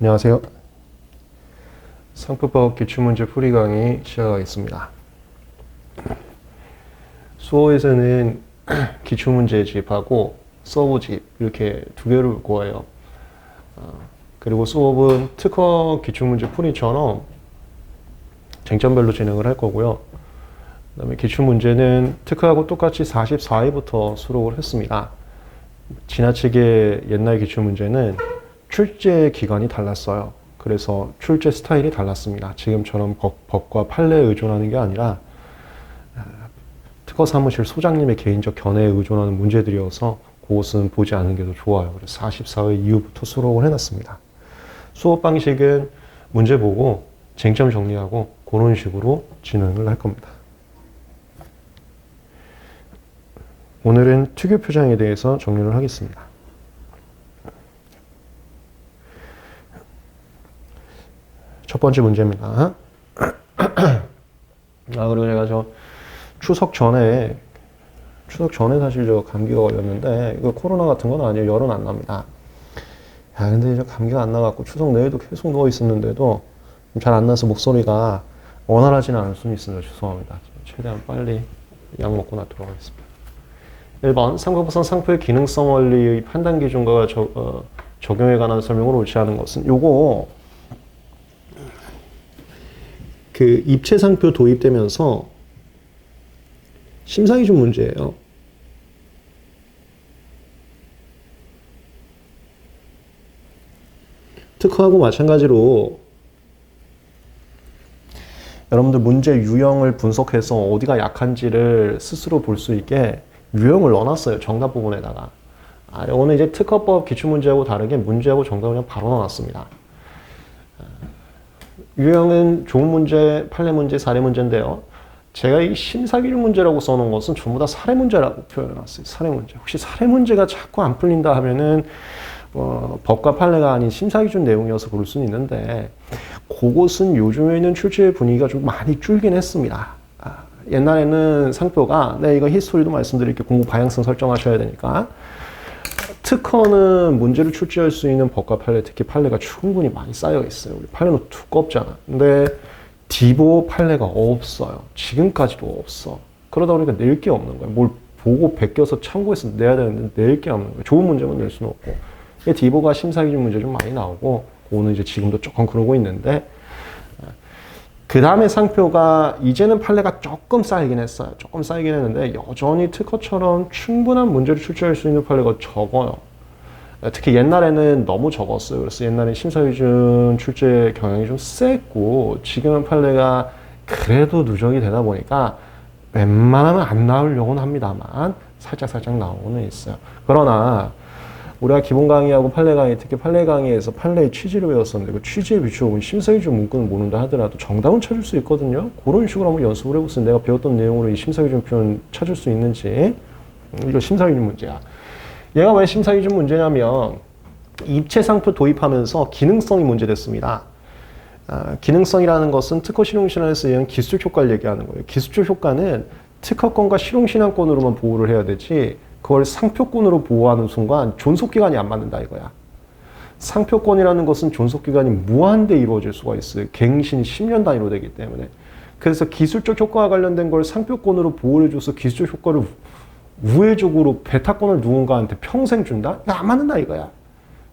안녕하세요. 상표법 기출문제 풀이 강의 시작하겠습니다. 수어에서는 기출문제집하고 서브집 이렇게 두 개를 볼 거예요. 그리고 수업은 특허 기출문제 풀이처럼 쟁점별로 진행을 할 거고요. 그 다음에 기출문제는 특허하고 똑같이 44회부터 수록을 했습니다. 지나치게 옛날 기출문제는 출제 기간이 달랐어요. 그래서 출제 스타일이 달랐습니다. 지금처럼 법과 판례에 의존하는 게 아니라 특허 사무실 소장님의 개인적 견해에 의존하는 문제들이어서 그것은 보지 않는 게 더 좋아요. 그래서 44회 이후부터 수록을 해놨습니다. 수업 방식은 문제 보고 쟁점 정리하고 그런 식으로 진행을 할 겁니다. 오늘은 특유 표장에 대해서 정리를 하겠습니다. 첫 번째 문제입니다. 그리고 제가 추석 전에 사실 감기가 걸렸는데, 이거 코로나 같은 건 아니에요. 열은 안 납니다. 근데 감기가 안 나갖고 추석 내에도 계속 누워 있었는데도 잘 안 나서 목소리가 원활하지는 않을 수는 있습니다. 죄송합니다. 최대한 빨리 약 먹고 나도록 하겠습니다. 1번, 상표법상 상표의 기능성 원리의 판단 기준과 적용에 관한 설명을 옳지 않은 것은 요거 그 입체 상표 도입되면서 심사 기준 문제예요. 특허하고 마찬가지로 여러분들 문제 유형을 분석해서 어디가 약한지를 스스로 볼 수 있게 유형을 넣어놨어요. 정답 부분에다가. 이거는 이제 특허법 기출문제하고 다르게 문제하고 정답을 그냥 바로 넣어놨습니다. 유형은 좋은 문제, 판례 문제, 사례 문제인데요. 제가 이 심사기준 문제라고 써놓은 것은 전부 다 사례 문제라고 표현해놨어요. 사례 문제. 혹시 사례 문제가 자꾸 안 풀린다 하면은 법과 판례가 아닌 심사기준 내용이어서 그럴 수는 있는데, 그것은 요즘에 있는 출제 분위기가 좀 많이 줄긴 했습니다. 옛날에는 상표가, 이거 히스토리도 말씀드릴게요. 공부 방향성 설정하셔야 되니까. 특허는 문제를 출제할 수 있는 법과 판례, 특히 판례가 충분히 많이 쌓여 있어요. 우리 판례는 두껍잖아. 근데 디보 판례가 없어요. 지금까지도 없어. 그러다 보니까 낼 게 없는 거예요. 뭘 보고 베껴서 참고해서 내야 되는데 낼 게 없는 거예요. 좋은 문제만 낼 수는 없고. 디보가 심사기준 문제 좀 많이 나오고, 그거는 이제 지금도 조금 그러고 있는데, 그 다음에 상표가 이제는 판례가 조금 쌓이긴 했어요. 조금 쌓이긴 했는데 여전히 특허처럼 충분한 문제를 출제할 수 있는 판례가 적어요. 특히 옛날에는 너무 적었어요. 그래서 옛날에 심사기준 출제 경향이 좀 셌고, 지금은 판례가 그래도 누적이 되다 보니까 웬만하면 안 나오려고는 합니다만 살짝 나오고는 있어요. 그러나 우리가 기본 강의하고 판례 강의, 특히 판례 강의에서 판례의 취지를 배웠었는데, 그 취지에 비추어 심사기준 문구는 모른다 하더라도 정답은 찾을 수 있거든요. 그런 식으로 한번 연습을 해보세요. 내가 배웠던 내용으로 이 심사기준 표현 찾을 수 있는지. 이거 심사기준 문제야. 얘가 왜 심사기준 문제냐면, 입체 상표 도입하면서 기능성이 문제됐습니다. 기능성이라는 것은 특허 실용신안에서 얘기하는 기술적 효과를 얘기하는 거예요. 기술적 효과는 특허권과 실용신안권으로만 보호를 해야 되지, 그걸 상표권으로 보호하는 순간 존속기간이 안 맞는다 이거야. 상표권이라는 것은 존속기간이 무한대 이루어질 수가 있어요. 갱신이 10년 단위로 되기 때문에. 그래서 기술적 효과와 관련된 걸 상표권으로 보호해줘서 기술적 효과를 우회적으로 배타권을 누군가한테 평생 준다? 이거 안 맞는다 이거야.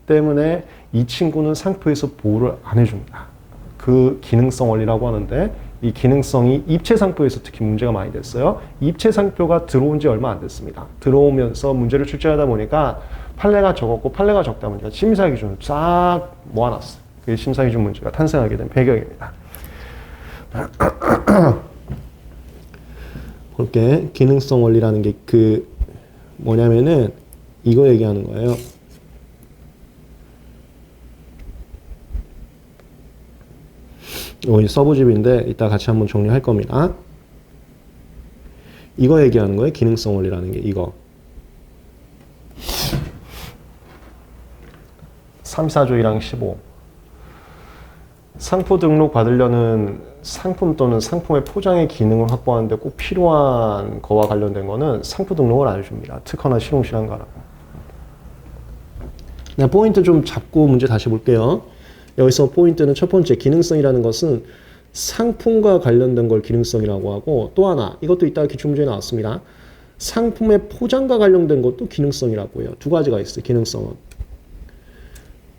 때문에 이 친구는 상표에서 보호를 안 해줍니다. 그 기능성 원리라고 하는데, 이 기능성이 입체 상표에서 특히 문제가 많이 됐어요. 입체 상표가 들어온 지 얼마 안 됐습니다. 들어오면서 문제를 출제하다 보니까 판례가 적었고, 판례가 적다 보니까 심사기준을 싹 모아놨어요. 그게 심사기준 문제가 탄생하게 된 배경입니다. 볼게. 기능성 원리라는 게 뭐냐면은 이거 얘기하는 거예요. 이거 서브집인데 이따 같이 한번 정리할 겁니다. 이거 얘기하는 거예요. 기능성 원리라는 게 이거. 34조이랑 15. 상표 등록 받으려는 상품 또는 상품의 포장의 기능을 확보하는데 꼭 필요한 거와 관련된 거는 상표 등록을 안 해줍니다. 특허나 실용신안가라고. 포인트 좀 잡고 문제 다시 볼게요. 여기서 포인트는 첫 번째 기능성이라는 것은 상품과 관련된 걸 기능성이라고 하고 또 하나 이것도 이따가 기출문제에 나왔습니다. 상품의 포장과 관련된 것도 기능성이라고 해요. 두 가지가 있어요. 기능성은.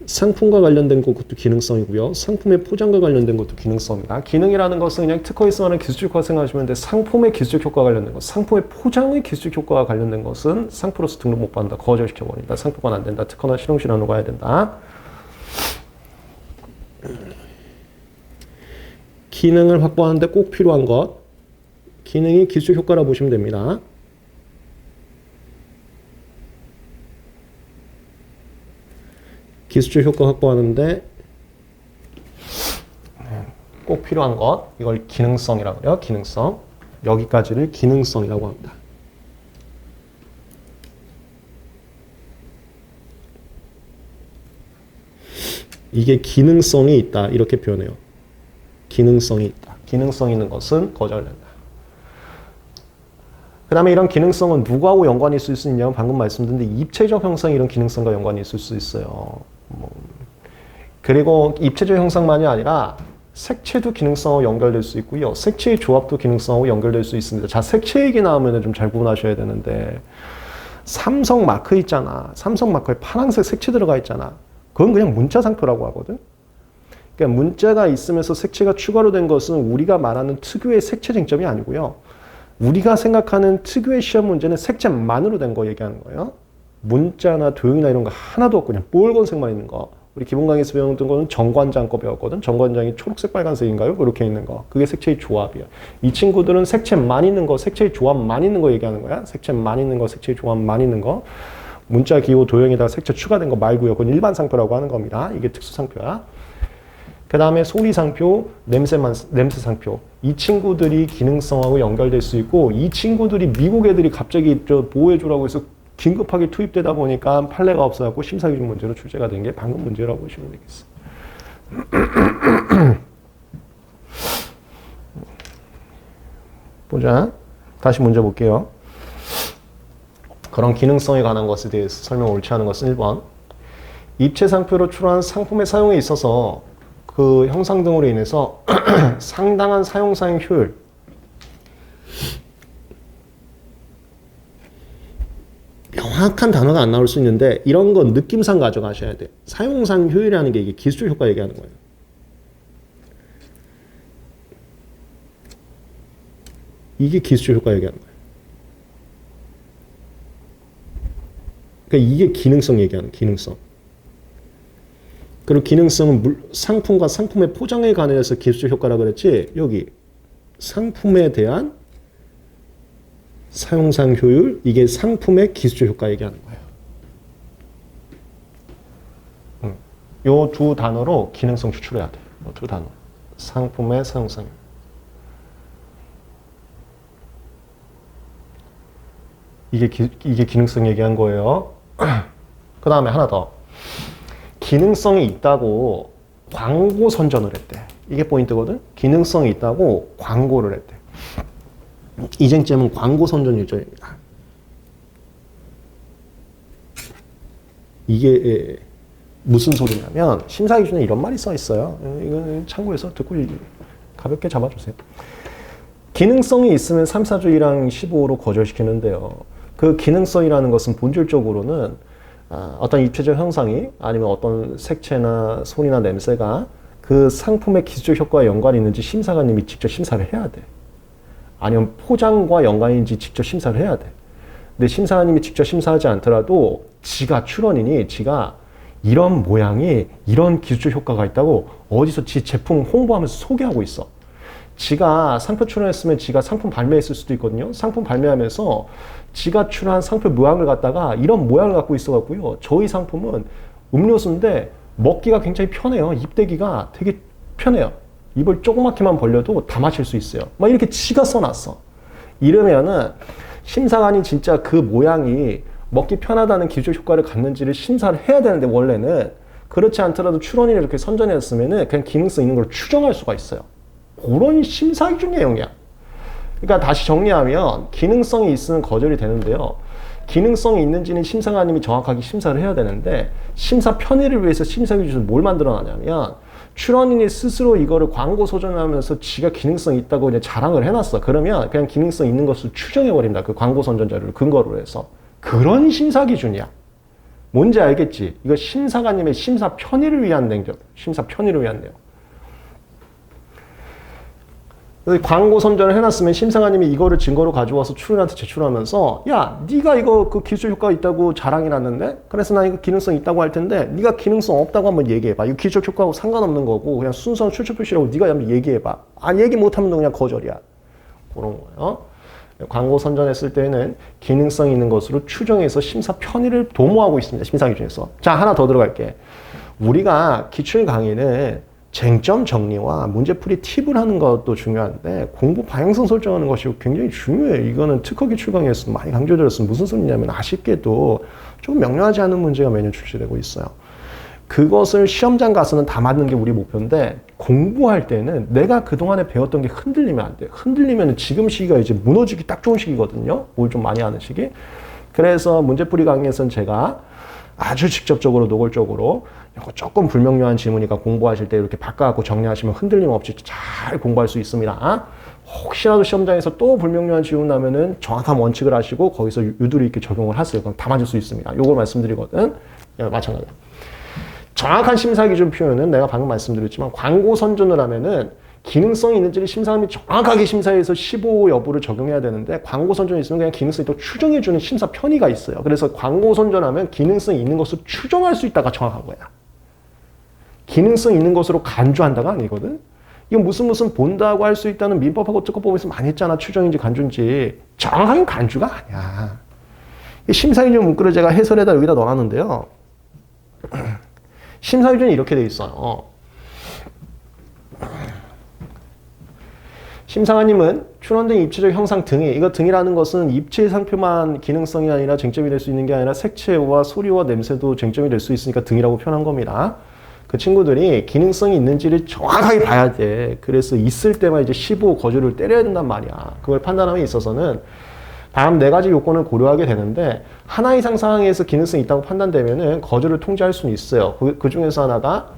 상품과 관련된 것도 기능성이고요. 상품의 포장과 관련된 것도 기능성입니다. 기능이라는 것은 그냥 특허에 쓰는 기술적 효과 생각하시면 되는데 상품의 기술적 효과가 관련된 것, 상품의 포장의 기술적 효과가 관련된 것은 상표로서 등록 못 받는다. 거절시켜버린다. 상표권 안 된다. 특허나 실용실현으로 가야 된다. 기능을 확보하는데 꼭 필요한 것. 기능이 기술적 효과라 보시면 됩니다. 기술적 효과 확보하는데 꼭 필요한 것. 이걸 기능성이라고 해요. 기능성. 여기까지를 기능성이라고 합니다. 이게 기능성이 있다. 이렇게 표현해요. 기능성이 있다. 기능성 있는 것은 거절된다. 그 다음에 이런 기능성은 누구하고 연관이 있을 수 있냐면 방금 말씀드린 입체적 형상이 이런 기능성과 연관이 있을 수 있어요. 그리고 입체적 형상만이 아니라 색채도 기능성하고 연결될 수 있고요. 색채의 조합도 기능성하고 연결될 수 있습니다. 자, 색채 얘기 나오면 좀 잘 구분하셔야 되는데 삼성 마크 있잖아. 삼성 마크에 파란색 색채 들어가 있잖아. 그건 그냥 문자 상표라고 하거든. 그러니까 문자가 있으면서 색채가 추가로 된 것은 우리가 말하는 특유의 색채 쟁점이 아니고요. 우리가 생각하는 특유의 시험 문제는 색채만으로 된 거 얘기하는 거예요. 문자나 도형이나 이런 거 하나도 없고 그냥 빨간색만 있는 거. 우리 기본 강의에서 배웠던 거는 정관장 거 배웠거든. 정관장이 초록색 빨간색인가요? 그렇게 있는 거. 그게 색채의 조합이야. 이 친구들은 색채만 있는 거, 색채의 조합만 있는 거 얘기하는 거야. 색채만 있는 거, 색채의 조합만 있는 거. 문자, 기호, 도형에다가 색채 추가된 거 말고요. 그건 일반 상표라고 하는 겁니다. 이게 특수 상표야. 그 다음에 소리 상표, 냄새 상표. 이 친구들이 기능성하고 연결될 수 있고 이 친구들이 미국 애들이 갑자기 보호해주라고 해서 긴급하게 투입되다 보니까 판례가 없어갖고 심사기준 문제로 출제가 된 게 방금 문제라고 보시면 되겠어요. 보자. 다시 문제 볼게요. 그런 기능성에 관한 것에 대해서 설명 옳지 않은 것은 1번. 입체 상표로 출원한 상품의 사용에 있어서 그 형상 등으로 인해서 상당한 사용상 효율. 명확한 단어가 안 나올 수 있는데 이런 건 느낌상 가져가셔야 돼. 사용상 효율이라는 게 이게 기술적 효과 얘기하는 거예요. 이게 기술적 효과 얘기하는 거예요. 그러니까 이게 기능성 얘기하는 기능성. 그리고 기능성은 상품과 상품의 포장에 관해서 기술적 효과라 그랬지. 여기 상품에 대한 사용상 효율, 이게 상품의 기술적 효과 얘기하는 거예요. 요 두 단어로 기능성 추출해야 돼. 요 두 단어. 상품의 사용상 효율. 이게 기능성 얘기한 거예요. 그 다음에 하나 더. 기능성이 있다고 광고 선전을 했대. 이게 포인트거든. 기능성이 있다고 광고를 했대. 이 쟁점은 광고 선전 유저입니다. 이게 무슨 소리냐면 심사 기준에 이런 말이 써 있어요. 이거는 참고해서 듣고 가볍게 잡아주세요. 기능성이 있으면 3, 4주의랑 15로 거절시키는데요. 그 기능성이라는 것은 본질적으로는 어떤 입체적 형상이 아니면 어떤 색채나 소리나 냄새가 그 상품의 기술적 효과와 연관이 있는지 심사관님이 직접 심사를 해야 돼. 아니면 포장과 연관인지 직접 심사를 해야 돼. 근데 심사관님이 직접 심사하지 않더라도 지가 출원이니 지가 이런 모양이 이런 기술적 효과가 있다고 어디서 지 제품 홍보하면서 소개하고 있어. 지가 상표 출원했으면 지가 상품 발매했을 수도 있거든요. 상품 발매하면서 지가 출한 상표 모양을 갖다가 이런 모양을 갖고 있어갖고요. 저희 상품은 음료수인데 먹기가 굉장히 편해요. 입대기가 되게 편해요. 입을 조그맣게만 벌려도 다 마실 수 있어요. 막 이렇게 지가 써놨어. 이러면은 심사관이 진짜 그 모양이 먹기 편하다는 기술 효과를 갖는지를 심사를 해야 되는데 원래는 그렇지 않더라도 출원이 이렇게 선전했으면은 그냥 기능성 있는 걸 추정할 수가 있어요. 그런 심사 기준 내용이야. 그러니까 다시 정리하면 기능성이 있으면 거절이 되는데요. 기능성이 있는지는 심사관님이 정확하게 심사를 해야 되는데 심사 편의를 위해서 심사 기준을 뭘 만들어 놨냐면 출원인이 스스로 이거를 광고 선전하면서 지가 기능성 있다고 그냥 자랑을 해놨어. 그러면 그냥 기능성 있는 것을 추정해버린다. 그 광고 선전 자료를 근거로 해서. 그런 심사 기준이야. 뭔지 알겠지? 이거 심사관님의 심사 편의를 위한 내용. 심사 편의를 위한 내용. 광고 선전을 해놨으면 심사관님이 이거를 증거로 가져와서 출연한테 제출하면서 야, 네가 이거 그 기술 효과가 있다고 자랑해놨는데 그래서 나 이거 기능성 있다고 할 텐데 네가 기능성 없다고 한번 얘기해봐. 이거 기술 효과하고 상관없는 거고 그냥 순수한 출처 표시라고 네가 한번 얘기해봐. 아, 얘기 못하면 너 그냥 거절이야. 그런 거예요. 광고 선전했을 때는 기능성 있는 것으로 추정해서 심사 편의를 도모하고 있습니다. 심사 기준에서. 자, 하나 더 들어갈게. 우리가 기출 강의는 쟁점 정리와 문제풀이 팁을 하는 것도 중요한데 공부 방향성 설정하는 것이 굉장히 중요해요. 이거는 특허 기출 강의에서 많이 강조드렸습니다. 무슨 소리냐면 아쉽게도 조금 명료하지 않은 문제가 매년 출시되고 있어요. 그것을 시험장 가서는 다 맞는 게 우리 목표인데 공부할 때는 내가 그동안에 배웠던 게 흔들리면 안 돼요. 흔들리면 지금 시기가 이제 무너지기 딱 좋은 시기거든요. 뭘 좀 많이 하는 시기. 그래서 문제풀이 강의에서는 제가 아주 직접적으로 노골적으로 이거 조금 불명료한 지문이니까 공부하실 때 이렇게 바꿔갖고 정리하시면 흔들림 없이 잘 공부할 수 있습니다. 혹시라도 시험장에서 또 불명료한 지문 나면은 정확한 원칙을 하시고 거기서 유두리 있게 적용을 하세요. 그럼 다 맞을 수 있습니다. 요걸 말씀드리거든. 마찬가지야. 정확한 심사 기준 표현은 내가 방금 말씀드렸지만 광고 선전을 하면은 기능성이 있는지를 심사관이 정확하게 심사해서 15 여부를 적용해야 되는데 광고 선전이 있으면 그냥 기능성이 또 추정해주는 심사 편의가 있어요. 그래서 광고 선전하면 기능성이 있는 것을 추정할 수 있다가 정확한 거야. 기능성 있는 것으로 간주한다가 아니거든. 이건 무슨 본다고 할 수 있다는 민법하고 특허법에서 많이 했잖아. 추정인지 간주인지. 정확하게 간주가 아니야. 심사기준 문구를 제가 해설에다 여기다 넣어놨는데요. 심사기준이 이렇게 돼 있어요. 심사관님은 출원 등 입체적 형상 등이, 이거 등이라는 것은 입체 상표만 기능성이 아니라 쟁점이 될 수 있는 게 아니라 색채와 소리와 냄새도 쟁점이 될 수 있으니까 등이라고 표현한 겁니다. 그 친구들이 기능성이 있는지를 정확하게 봐야 돼. 그래서 있을 때만 이제 15 거절을 때려야 된단 말이야. 그걸 판단함에 있어서는 다음 4가지 요건을 고려하게 되는데 하나 이상 상황에서 기능성이 있다고 판단되면은 거절을 통지할 수는 있어요. 그 중에서 하나가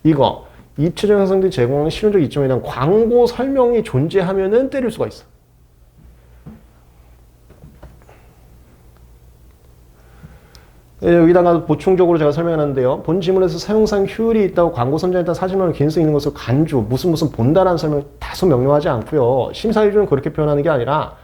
이거. 입체적 형상들이 제공하는 실용적 이점에 대한 광고 설명이 존재하면은 때릴 수가 있어. 여기다가 보충적으로 제가 설명했는데요. 본 지문에서 사용상 효율이 있다고 광고 선전했다 사진만으로 기능성 있는 것을 간주, 무슨 본다라는 설명 다소 명료하지 않고요. 심사 기준은 그렇게 표현하는 게 아니라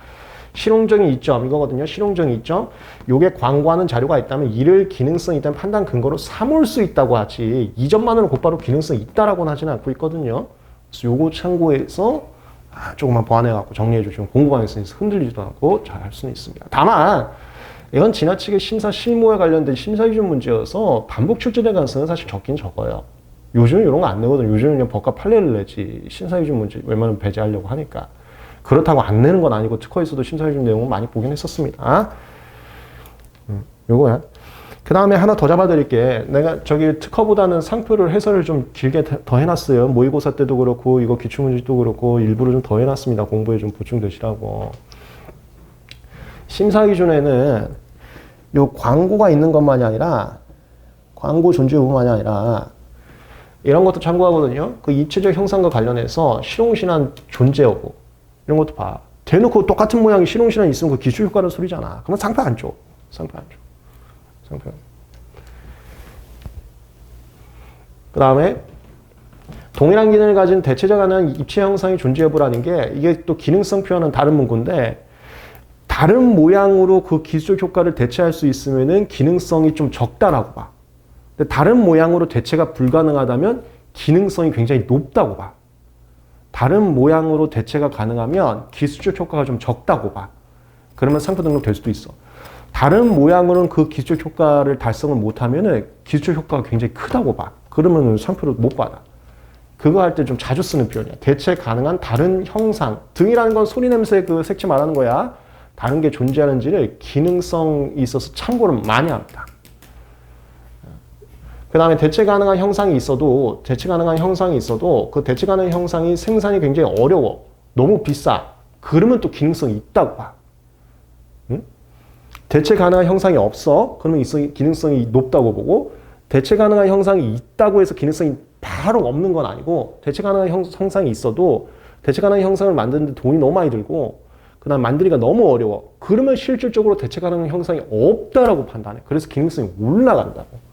실용적인 이점 이거거든요. 실용적인 이점. 요게 광고하는 자료가 있다면 이를 기능성이 있다는 판단 근거로 삼을 수 있다고 하지 이 점만으로 곧바로 기능성이 있다라고는 하지는 않고 있거든요. 그래서 요거 참고해서 조금만 보완해갖고 정리해 주시면 공부 방향성이 흔들리지도 않고 잘 할 수는 있습니다. 다만 이건 지나치게 심사 실무에 관련된 심사 기준 문제여서 반복 출제될 가능성은 사실 적긴 적어요. 요즘은 이런 거 안 내거든요. 요즘은 그냥 법과 판례를 내지 심사 기준 문제 웬만하면 배제하려고 하니까. 그렇다고 안 내는 건 아니고 특허에서도 심사 기준 내용은 많이 보긴 했었습니다. 요거야. 그 다음에 하나 더 잡아드릴게. 내가 저기 특허보다는 상표를 해설을 좀 길게 더 해놨어요. 모의고사 때도 그렇고 이거 기출문제도 그렇고 일부러 좀 더 해놨습니다. 공부에 좀 보충되시라고. 심사 기준에는 요 광고가 있는 것만이 아니라 광고 존재 여부만이 아니라 이런 것도 참고하거든요. 그 입체적 형상과 관련해서 실용신한 존재 여부 이런 것도 봐. 대놓고 똑같은 모양이 실용신한 있으면 그 기술 효과는 소리잖아. 그러면 상표 안 줘. 상표 안 줘. 상표. 그 다음에 동일한 기능을 가진 대체적 하나는 입체 형상의 존재 여부라는 게 이게 또 기능성 표현은 다른 문구인데 다른 모양으로 그 기술 효과를 대체할 수 있으면은 기능성이 좀 적다라고 봐. 근데 다른 모양으로 대체가 불가능하다면 기능성이 굉장히 높다고 봐. 다른 모양으로 대체가 가능하면 기술적 효과가 좀 적다고 봐. 그러면 상표 등록 될 수도 있어. 다른 모양으로는 그 기술적 효과를 달성을 못하면은 기술적 효과가 굉장히 크다고 봐. 그러면 상표를 못 받아. 그거 할 때 좀 자주 쓰는 표현이야. 대체 가능한 다른 형상 등이라는 건 소리 냄새 그 색채 말하는 거야. 다른 게 존재하는지를 기능성이 있어서 참고를 많이 합니다. 그 다음에 대체 가능한 형상이 있어도 그 대체 가능한 형상이 생산이 굉장히 어려워. 너무 비싸. 그러면 또 기능성이 있다고 봐. 응? 대체 가능한 형상이 없어. 그러면 기능성이 높다고 보고 대체 가능한 형상이 있다고 해서 기능성이 바로 없는 건 아니고 대체 가능한 형상이 있어도 대체 가능한 형상을 만드는데 돈이 너무 많이 들고 그다음 만들기가 너무 어려워. 그러면 실질적으로 대체 가능한 형상이 없다라고 판단해. 그래서 기능성이 올라간다고.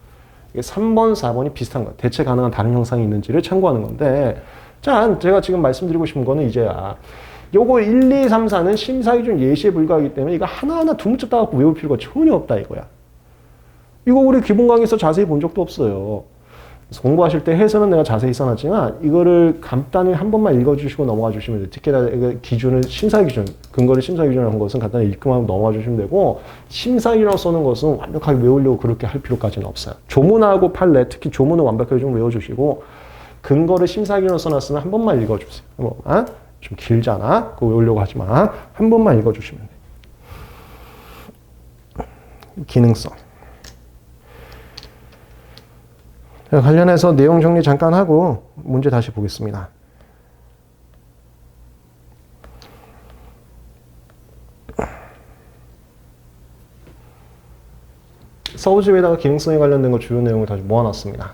이게 3번, 4번이 비슷한 거야. 대체 가능한 다른 형상이 있는지를 참고하는 건데 자, 제가 지금 말씀드리고 싶은 거는 이제야 요거 1, 2, 3, 4는 심사 기준 예시에 불과하기 때문에 이거 하나하나 두 문자 따갖고 외울 필요가 전혀 없다 이거야. 이거 우리 기본 강의에서 자세히 본 적도 없어요. 공부하실 때 해설은 내가 자세히 써놨지만 이거를 간단히 한 번만 읽어주시고 넘어가 주시면 돼요. 특히나 기준을 심사 기준, 근거를 심사 기준으로 한 것은 간단히 읽기만 넘어가 주시면 되고 심사 기준으로 써는 것은 완벽하게 외우려고 그렇게 할 필요까지는 없어요. 조문하고 판례, 특히 조문은 완벽하게 좀 외워주시고 근거를 심사 기준으로 써놨으면 한 번만 읽어주세요. 좀 길잖아. 그거 외우려고 하지 마. 한 번만 읽어주시면 돼. 기능성. 관련해서 내용 정리 잠깐 하고 문제 다시 보겠습니다. 서우집에다가 기능성에 관련된 거 주요 내용을 다시 모아놨습니다.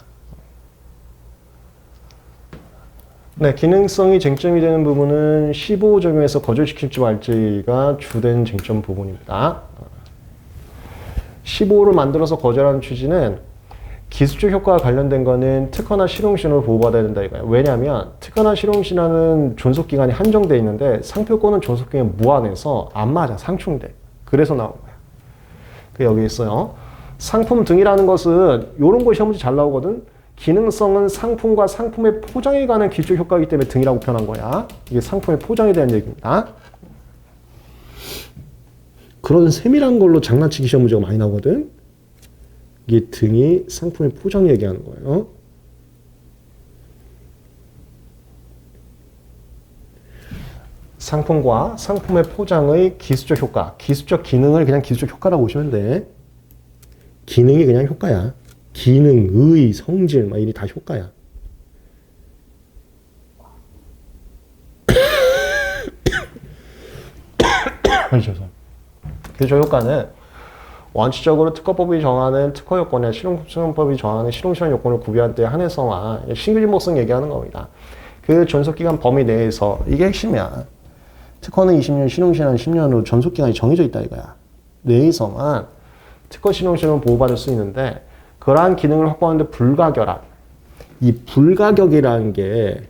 네, 기능성이 쟁점이 되는 부분은 15 적용해서 거절시킬지 말지가 주된 쟁점 부분입니다. 15를 만들어서 거절하는 취지는 기술적 효과와 관련된 거는 특허나 실용신호를 보호받아야 된다 이거예요. 왜냐하면 특허나 실용신호는 존속기간이 한정되어 있는데 상표권은 존속기간이 무한해서 안 맞아. 상충돼. 그래서 나온 거야. 그 여기 있어요. 상품 등이라는 것은 이런 거 시험 문제 잘 나오거든. 기능성은 상품과 상품의 포장에 관한 기술적 효과이기 때문에 등이라고 표현한 거야. 이게 상품의 포장에 대한 얘기입니다. 그런 세밀한 걸로 장난치기 시험 문제가 많이 나오거든. 이게 등이 상품의 포장 얘기하는 거예요. 상품과 상품의 포장의 기술적 효과, 기술적 기능을 그냥 기술적 효과라고 보시면 돼. 기능이 그냥 효과야. 기능, 의, 성질, 막 이게 다 효과야. 기술적 효과는 원칙적으로 특허법이 정하는 특허 요건이나 실용법이 정하는 실용시험 요건을 구비할 때 한해서만 신규진목성 얘기하는 겁니다. 그 존속기간 범위 내에서 이게 핵심이야. 특허는 20년, 실용시험은 10년으로 존속기간이 정해져 있다 이거야. 내에서만 특허 실용시험을 보호받을 수 있는데 그러한 기능을 확보하는데 불가결한 이 불가격이라는 게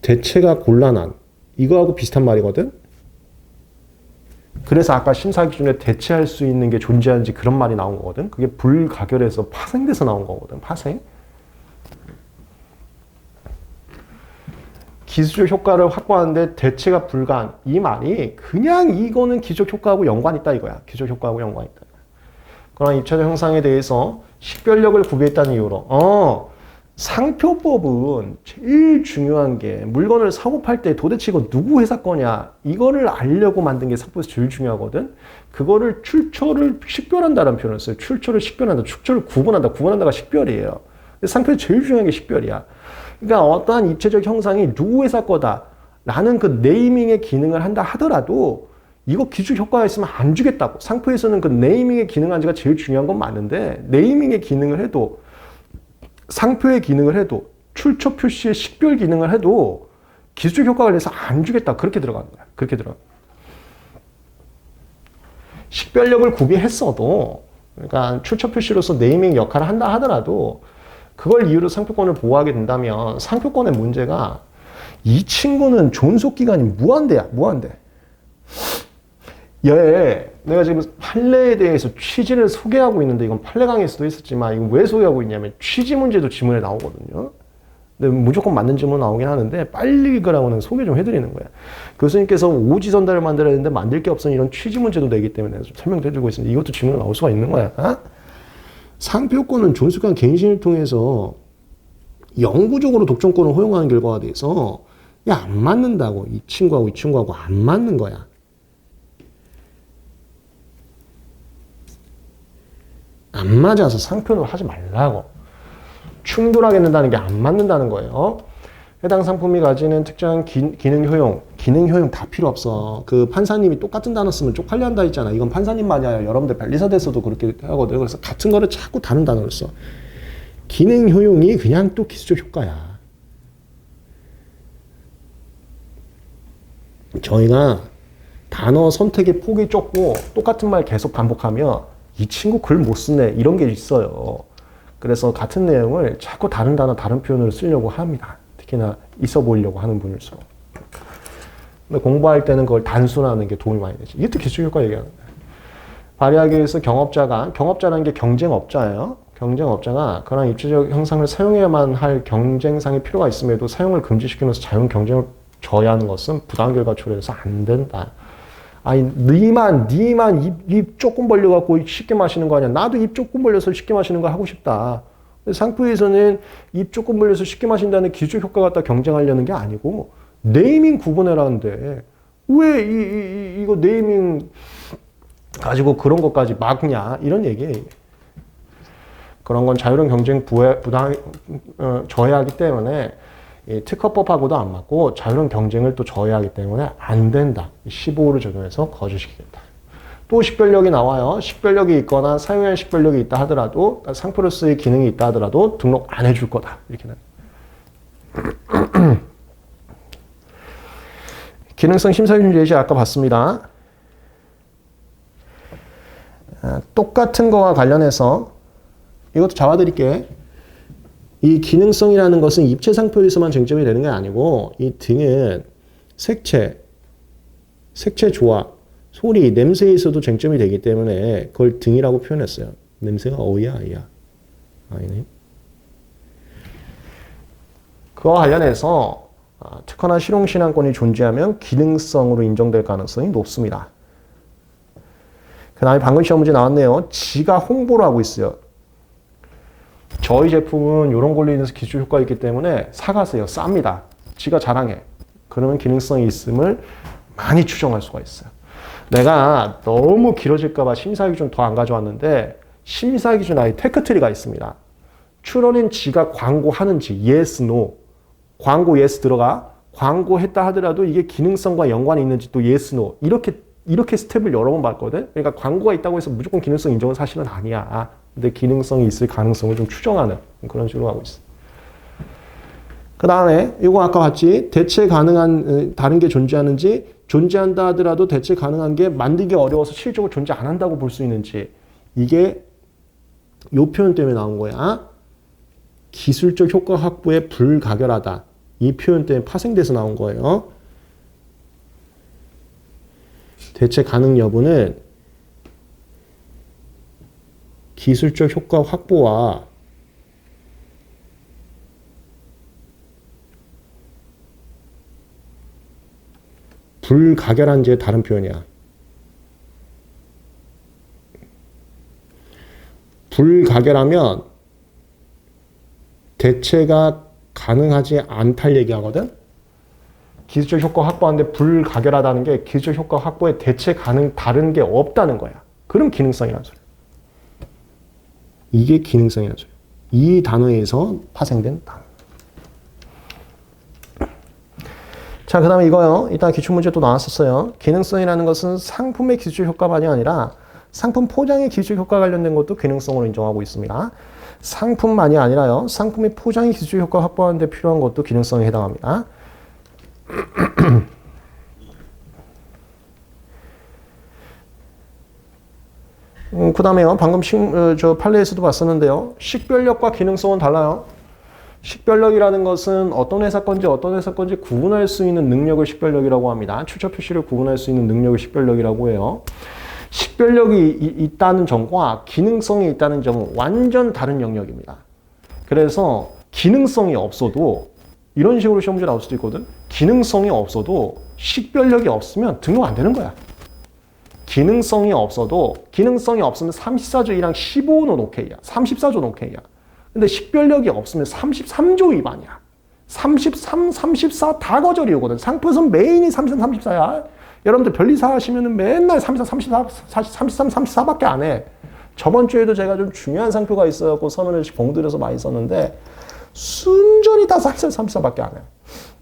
대체가 곤란한 이거하고 비슷한 말이거든. 그래서 아까 심사 기준에 대체할 수 있는 게 존재하는지 그런 말이 나온 거거든. 그게 불가결해서 파생돼서 나온 거거든. 파생. 기술적 효과를 확보하는데 대체가 불가한 이 말이 그냥 이거는 기술적 효과하고 연관이 있다 이거야. 기술적 효과하고 연관이 있다. 그러나 입체적 형상에 대해서 식별력을 구비했다는 이유로 상표법은 제일 중요한 게 물건을 사고 팔 때 도대체 이거 누구 회사 거냐 이거를 알려고 만든 게 상표에서 제일 중요하거든. 그거를 출처를 식별한다는 표현을 써요. 출처를 식별한다. 출처를 구분한다. 구분한다가 식별이에요. 상표에서 제일 중요한 게 식별이야. 그러니까 어떠한 입체적 형상이 누구 회사 거다라는 그 네이밍의 기능을 한다 하더라도 이거 기술 효과가 있으면 안 주겠다고. 상표에서는 그 네이밍의 기능한지가 제일 중요한 건 맞는데 네이밍의 기능을 해도 상표의 기능을 해도 출처 표시의 식별 기능을 해도 기술 효과가 내서 안 주겠다. 그렇게 들어가는 거야. 그렇게 들어가. 식별력을 구비했어도 그러니까 출처 표시로서 네이밍 역할을 한다 하더라도 그걸 이유로 상표권을 보호하게 된다면 상표권의 문제가 이 친구는 존속기간이 무한대야. 무한대. 내가 지금 판례에 대해서 취지를 소개하고 있는데 이건 판례 강의에서도 했었지만 이건 왜 소개하고 있냐면 취지 문제도 지문에 나오거든요. 근데 무조건 맞는 지문 나오긴 하는데 빨리 읽으라고는 소개 좀 해드리는 거야. 교수님께서 오지선다를 만들어야 되는데 만들 게 없으니 이런 취지 문제도 내기 때문에 좀 설명도 해드리고 있습니다. 이것도 지문에 나올 수가 있는 거야. 상표권은 존속한 갱신을 통해서 영구적으로 독점권을 허용하는 결과가 돼서 안 맞는다고. 이 친구하고 이 친구하고 안 맞는 거야. 안 맞아서 상표는 하지 말라고. 충돌하게 된다는 게 안 맞는다는 거예요. 해당 상품이 가지는 특정한 기능 효용, 기능 효용 다 필요 없어. 그 판사님이 똑같은 단어 쓰면 쪽팔려 한다 했잖아. 이건 판사님만이 아니라 여러분들 변리사 돼서도 그렇게 하거든. 그래서 같은 거를 자꾸 다른 단어를 써. 기능 효용이 그냥 또 기술적 효과야. 저희가 단어 선택의 폭이 좁고 똑같은 말 계속 반복하면 이 친구 글 못 쓰네 이런 게 있어요. 그래서 같은 내용을 자꾸 다른 단어 다른 표현으로 쓰려고 합니다. 특히나 있어 보이려고 하는 분일수록. 근데 공부할 때는 그걸 단순화하는 게 도움이 많이 되지. 이게 또 기술 효과 얘기하는 거야. 발휘하기 위해서 경업자라는 게 경쟁업자예요. 경쟁업자가 그런 입체적 형상을 사용해야만 할 경쟁상의 필요가 있음에도 사용을 금지시키면서 자연 경쟁을 저해하는 것은 부당한 결과 초래해서 안 된다. 아니, 니만 입 조금 벌려갖고 쉽게 마시는 거 아니야. 나도 입 조금 벌려서 쉽게 마시는 거 하고 싶다. 상표에서는 입 조금 벌려서 쉽게 마신다는 기술 효과 갖다 경쟁하려는 게 아니고 네이밍 구분해라는데 왜 이거 네이밍 가지고 그런 것까지 막냐 이런 얘기예요. 그런 건 자유로운 경쟁 저해하기 때문에 이 특허법하고도 안 맞고 자유로운 경쟁을 또 저해하기 때문에 안 된다. 15호를 적용해서 거주시키겠다. 또 식별력이 나와요. 식별력이 있거나 사용할 식별력이 있다 하더라도 상표로서의 기능이 있다 하더라도 등록 안 해줄 거다. 이렇게 기능성 심사기준 예시 아까 봤습니다. 똑같은 거와 관련해서 이것도 잡아드릴게. 이 기능성이라는 것은 입체 상표에서만 쟁점이 되는 게 아니고 이 등은 색채 조화, 소리, 냄새에서도 쟁점이 되기 때문에 그걸 등이라고 표현했어요. 냄새가 어이야 아이야? 아니네. 그와 관련해서 특허나 실용신안권이 존재하면 기능성으로 인정될 가능성이 높습니다. 그 다음에 방금 시험 문제 나왔네요. 지가 홍보를 하고 있어요. 저희 제품은 이런 걸로 인해서 기술 효과가 있기 때문에 사가세요. 쌉니다. 지가 자랑해. 그러면 기능성이 있음을 많이 추정할 수가 있어요. 내가 너무 길어질까봐 심사기준 더 안 가져왔는데 심사기준 아예 테크트리가 있습니다. 출원인 지가 광고하는지 yes, no. 광고 yes 들어가. 광고했다 하더라도 이게 기능성과 연관이 있는지 또 yes, no. 이렇게 스텝을 여러 번 봤거든. 그러니까 광고가 있다고 해서 무조건 기능성 인정은 사실은 아니야. 근데 기능성이 있을 가능성을 좀 추정하는 그런 식으로 하고 있어. 그 다음에 이거 아까 봤지? 대체 가능한 다른 게 존재하는지 존재한다 하더라도 대체 가능한 게 만들기 어려워서 실질적으로 존재 안 한다고 볼 수 있는지 이게 이 표현 때문에 나온 거야. 기술적 효과 확보에 불가결하다. 이 표현 때문에 파생돼서 나온 거예요. 대체 가능 여부는 기술적 효과 확보와 불가결한지의 다른 표현이야. 불가결하면 대체가 가능하지 않다를 얘기하거든. 기술적 효과 확보하는데 불가결하다는 게 기술적 효과 확보에 대체 가능 다른 게 없다는 거야. 그럼 기능성이라는 소리야. 이게 기능성이라는 소리야. 이 단어에서 파생된 단어. 자, 그 다음에 이거요. 이따 기출문제 또 나왔었어요. 기능성이라는 것은 상품의 기술 효과만이 아니라 상품 포장의 기술 효과 관련된 것도 기능성으로 인정하고 있습니다. 상품만이 아니라요. 상품의 포장의 기술 효과 확보하는 데 필요한 것도 기능성에 해당합니다. 그 다음에요. 방금 저 판례에서도 봤었는데요. 식별력과 기능성은 달라요. 식별력이라는 것은 어떤 회사 건지 구분할 수 있는 능력을 식별력이라고 합니다. 출처 표시를 구분할 수 있는 능력을 식별력이라고 해요. 식별력이 있다는 점과 기능성이 있다는 점은 완전 다른 영역입니다. 그래서 기능성이 없어도 이런 식으로 시험 문제 나올 수도 있거든. 기능성이 없어도 식별력이 없으면 등록 안 되는 거야. 기능성이 없으면 34조 1항 15는 오케이야. 34조는 오케이야. 근데 식별력이 없으면 33조 위반이야. 33, 34 다 거절이거든. 상표에서는 메인이 33, 34야. 여러분들 변리사 하시면은 맨날 33, 34밖에 안 해. 저번 주에도 제가 좀 중요한 상표가 있어갖고 서면을 공들여서 많이 썼는데 순전히 다 33, 34밖에 안 해.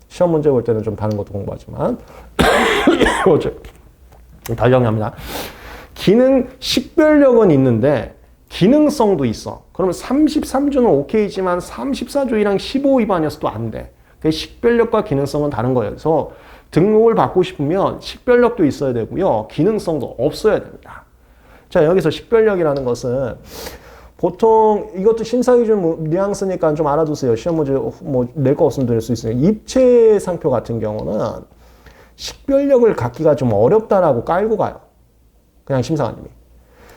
시험 문제 볼 때는 좀 다른 것도 공부하지만 어째 다시 정리합니다. 식별력은 있는데 기능성도 있어. 그러면 33조는 오케이지만 34조이랑 15 위반이어서 또 안 돼. 그 식별력과 기능성은 다른 거예요. 그래서 등록을 받고 싶으면 식별력도 있어야 되고요. 기능성도 없어야 됩니다. 자, 여기서 식별력이라는 것은 보통 이것도 심사기준 뉘앙스니까 좀 알아두세요. 시험 문제 낼 거 없으면 될 수 있으니까. 입체 상표 같은 경우는 식별력을 갖기가 좀 어렵다라고 깔고 가요. 그냥 심사관님이.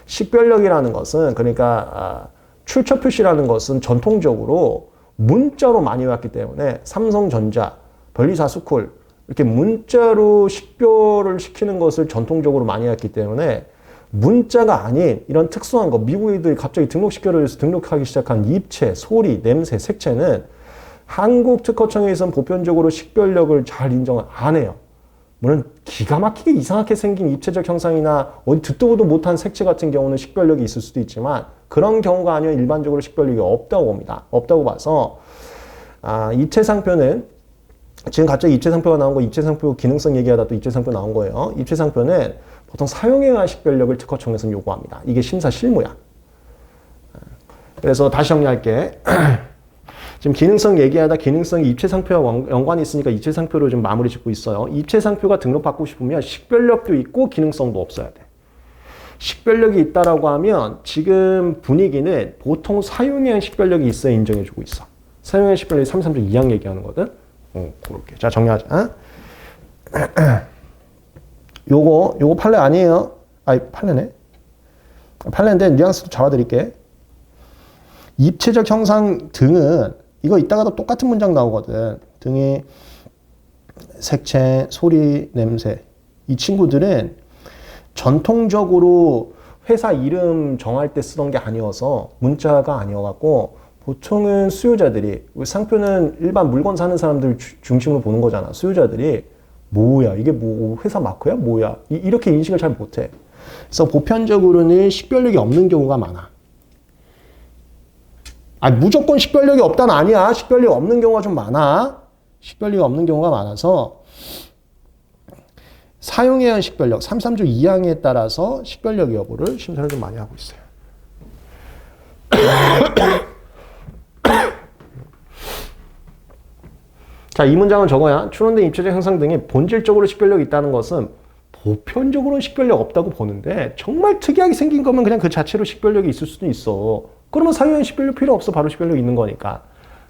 식별력이라는 것은 그러니까 출처 표시라는 것은 전통적으로 문자로 많이 왔기 때문에 삼성전자, 변리사 스쿨 이렇게 문자로 식별을 시키는 것을 전통적으로 많이 했기 때문에 문자가 아닌 이런 특수한 거, 미국 애들이 갑자기 등록시켜를 위해서 등록하기 시작한 입체, 소리, 냄새, 색채는 한국 특허청에서는 보편적으로 식별력을 잘 인정을 안 해요. 물론 기가 막히게 이상하게 생긴 입체적 형상이나 어디 듣도 보도 못한 색채 같은 경우는 식별력이 있을 수도 있지만 그런 경우가 아니면 일반적으로 식별력이 없다고 봅니다. 없다고 봐서 입체상표는 지금 갑자기 입체상표가 나온 거 입체상표 기능성 얘기하다 또 입체상표 나온 거예요. 입체상표는 보통 사용에 의한 식별력을 특허청에서는 요구합니다. 이게 심사 실무야. 그래서 다시 정리할게. 지금 기능성 얘기하다 기능성이 입체상표와 연관이 있으니까 입체상표로 좀 마무리 짓고 있어요. 입체상표가 등록받고 싶으면 식별력도 있고 기능성도 없어야 돼. 식별력이 있다라고 하면 지금 분위기는 보통 사용에 의한 식별력이 있어야 인정해주고 있어. 사용에 의한 식별력이 33조 2항 얘기하는 거거든. 그렇게. 자, 정리하자. 요거 판례 아니에요. 판례네. 판례인데 뉘앙스도 잡아드릴게. 입체적 형상 등은 이거 이따가도 똑같은 문장 나오거든. 등의 색채, 소리, 냄새. 이 친구들은 전통적으로 회사 이름 정할 때 쓰던 게 아니어서 문자가 아니어갖고 보통은 수요자들이 상표는 일반 물건 사는 사람들 중심으로 보는 거잖아. 수요자들이 뭐야 이게 뭐 회사 마크야 뭐야 이렇게 인식을 잘 못해. 그래서 보편적으로는 식별력이 없는 경우가 많아. 무조건 식별력이 없다는 아니야. 식별력이 없는 경우가 좀 많아. 식별력이 없는 경우가 많아서 사용에 의한 식별력 33조 2항에 따라서 식별력 여부를 심사를 좀 많이 하고 있어요. 자, 이 문장은 저거야. 추론된 입체적 형상 등이 본질적으로 식별력이 있다는 것은 보편적으로는 식별력 없다고 보는데 정말 특이하게 생긴 거면 그냥 그 자체로 식별력이 있을 수도 있어. 그러면 사용한 식별력 필요 없어. 바로 식별력이 있는 거니까.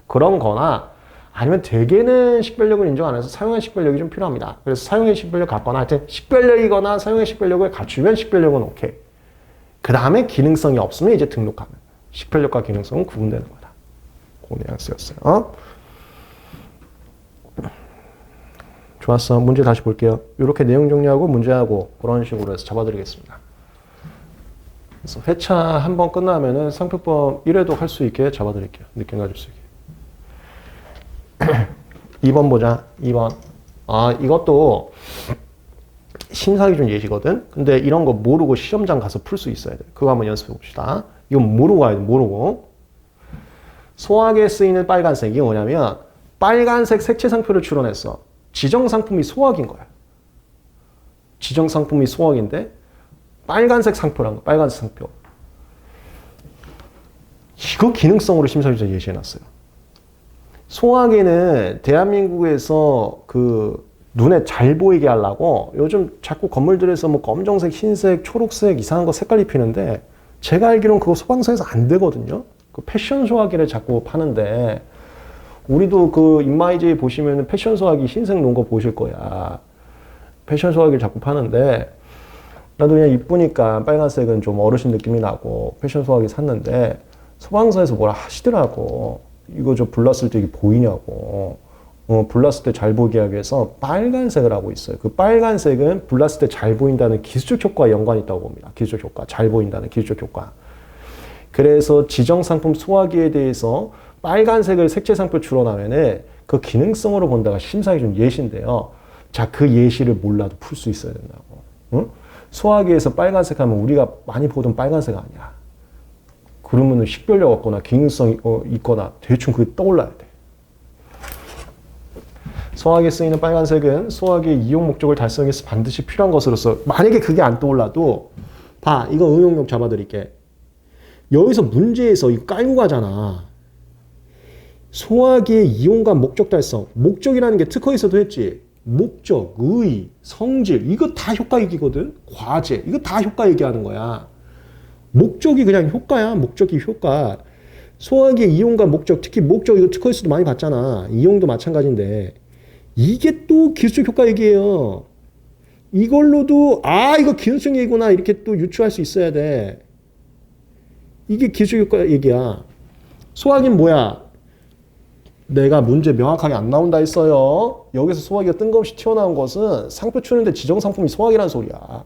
그런 거나 아니면 대개는 식별력을 인정 안 해서 사용한 식별력이 좀 필요합니다. 그래서 사용한 식별력 갖거나 하여튼 식별력이거나 사용한 식별력을 갖추면 식별력은 오케이. 그 다음에 기능성이 없으면 이제 등록하면 식별력과 기능성은 구분되는 거다. 그 뉘앙스였어요. 좋았어. 문제 다시 볼게요. 이렇게 내용 정리하고 문제하고 그런 식으로 해서 잡아드리겠습니다. 그래서 회차 한 번 끝나면은 상표법 1회도 할 수 있게 잡아드릴게요. 느낌 가질 수 있게. 2번 보자. 2번. 이것도 심사기준 예시거든. 근데 이런 거 모르고 시험장 가서 풀 수 있어야 돼. 그거 한번 연습해 봅시다. 이건 모르고 가야 돼. 모르고. 소화기에 쓰이는 빨간색. 이게 뭐냐면 빨간색 색채 상표를 출원했어. 지정상품이 소화기인 거야. 지정상품이 소화기인데 빨간색 상표란 거. 빨간색 상표. 이거 기능성으로 심사위원장 예시해놨어요. 소화기는 대한민국에서 그 눈에 잘 보이게 하려고 요즘 자꾸 건물들에서 뭐 검정색, 흰색, 초록색 이상한 거 색깔 입히는데 제가 알기로는 그거 소방서에서 안 되거든요. 그 패션 소화기를 자꾸 파는데 우리도 그 인마이제에 보시면 패션 소화기 흰색 놓은 거 보실 거야. 패션 소화기를 자꾸 파는데 나도 그냥 이쁘니까 빨간색은 좀 어르신 느낌이 나고 패션 소화기 샀는데 소방서에서 뭐라 하시더라고. 이거 저 불났을 때 이게 보이냐고. 불났을 때 잘 보이게 하기 위해서 빨간색을 하고 있어요. 그 빨간색은 불났을 때 잘 보인다는 기술적 효과와 연관이 있다고 봅니다. 기술적 효과. 잘 보인다는 기술적 효과. 그래서 지정상품 소화기에 대해서 빨간색을 색채 상표 출원하면은 그 기능성으로 본다가 심사기준 예시인데요. 자, 그 예시를 몰라도 풀 수 있어야 된다고. 응? 소화기에서 빨간색 하면 우리가 많이 보던 빨간색 아니야. 그러면은 식별력 없거나 기능성 있거나 대충 그게 떠올라야 돼. 소화기에 쓰이는 빨간색은 소화기의 이용 목적을 달성해서 반드시 필요한 것으로서 만약에 그게 안 떠올라도 봐. 이거 응용력 잡아드릴게. 여기서 문제에서 이거 깔고 가잖아. 소화기의 이용과 목적 달성. 목적이라는 게 특허에서도 했지. 목적, 의, 성질 이거 다 효과 얘기거든. 과제 이거 다 효과 얘기하는 거야. 목적이 그냥 효과야. 목적이 효과. 소화기의 이용과 목적, 특히 목적 이거 특허에서도 많이 봤잖아. 이용도 마찬가지인데 이게 또 기술적 효과 얘기예요. 이걸로도 이거 기능성 얘기구나 이렇게 또 유추할 수 있어야 돼. 이게 기술적 효과 얘기야. 소화기는 뭐야? 내가 문제 명확하게 안 나온다 했어요. 여기서 소화기가 뜬금없이 튀어나온 것은 상표 추론인데 지정상품이 소화기라는 소리야.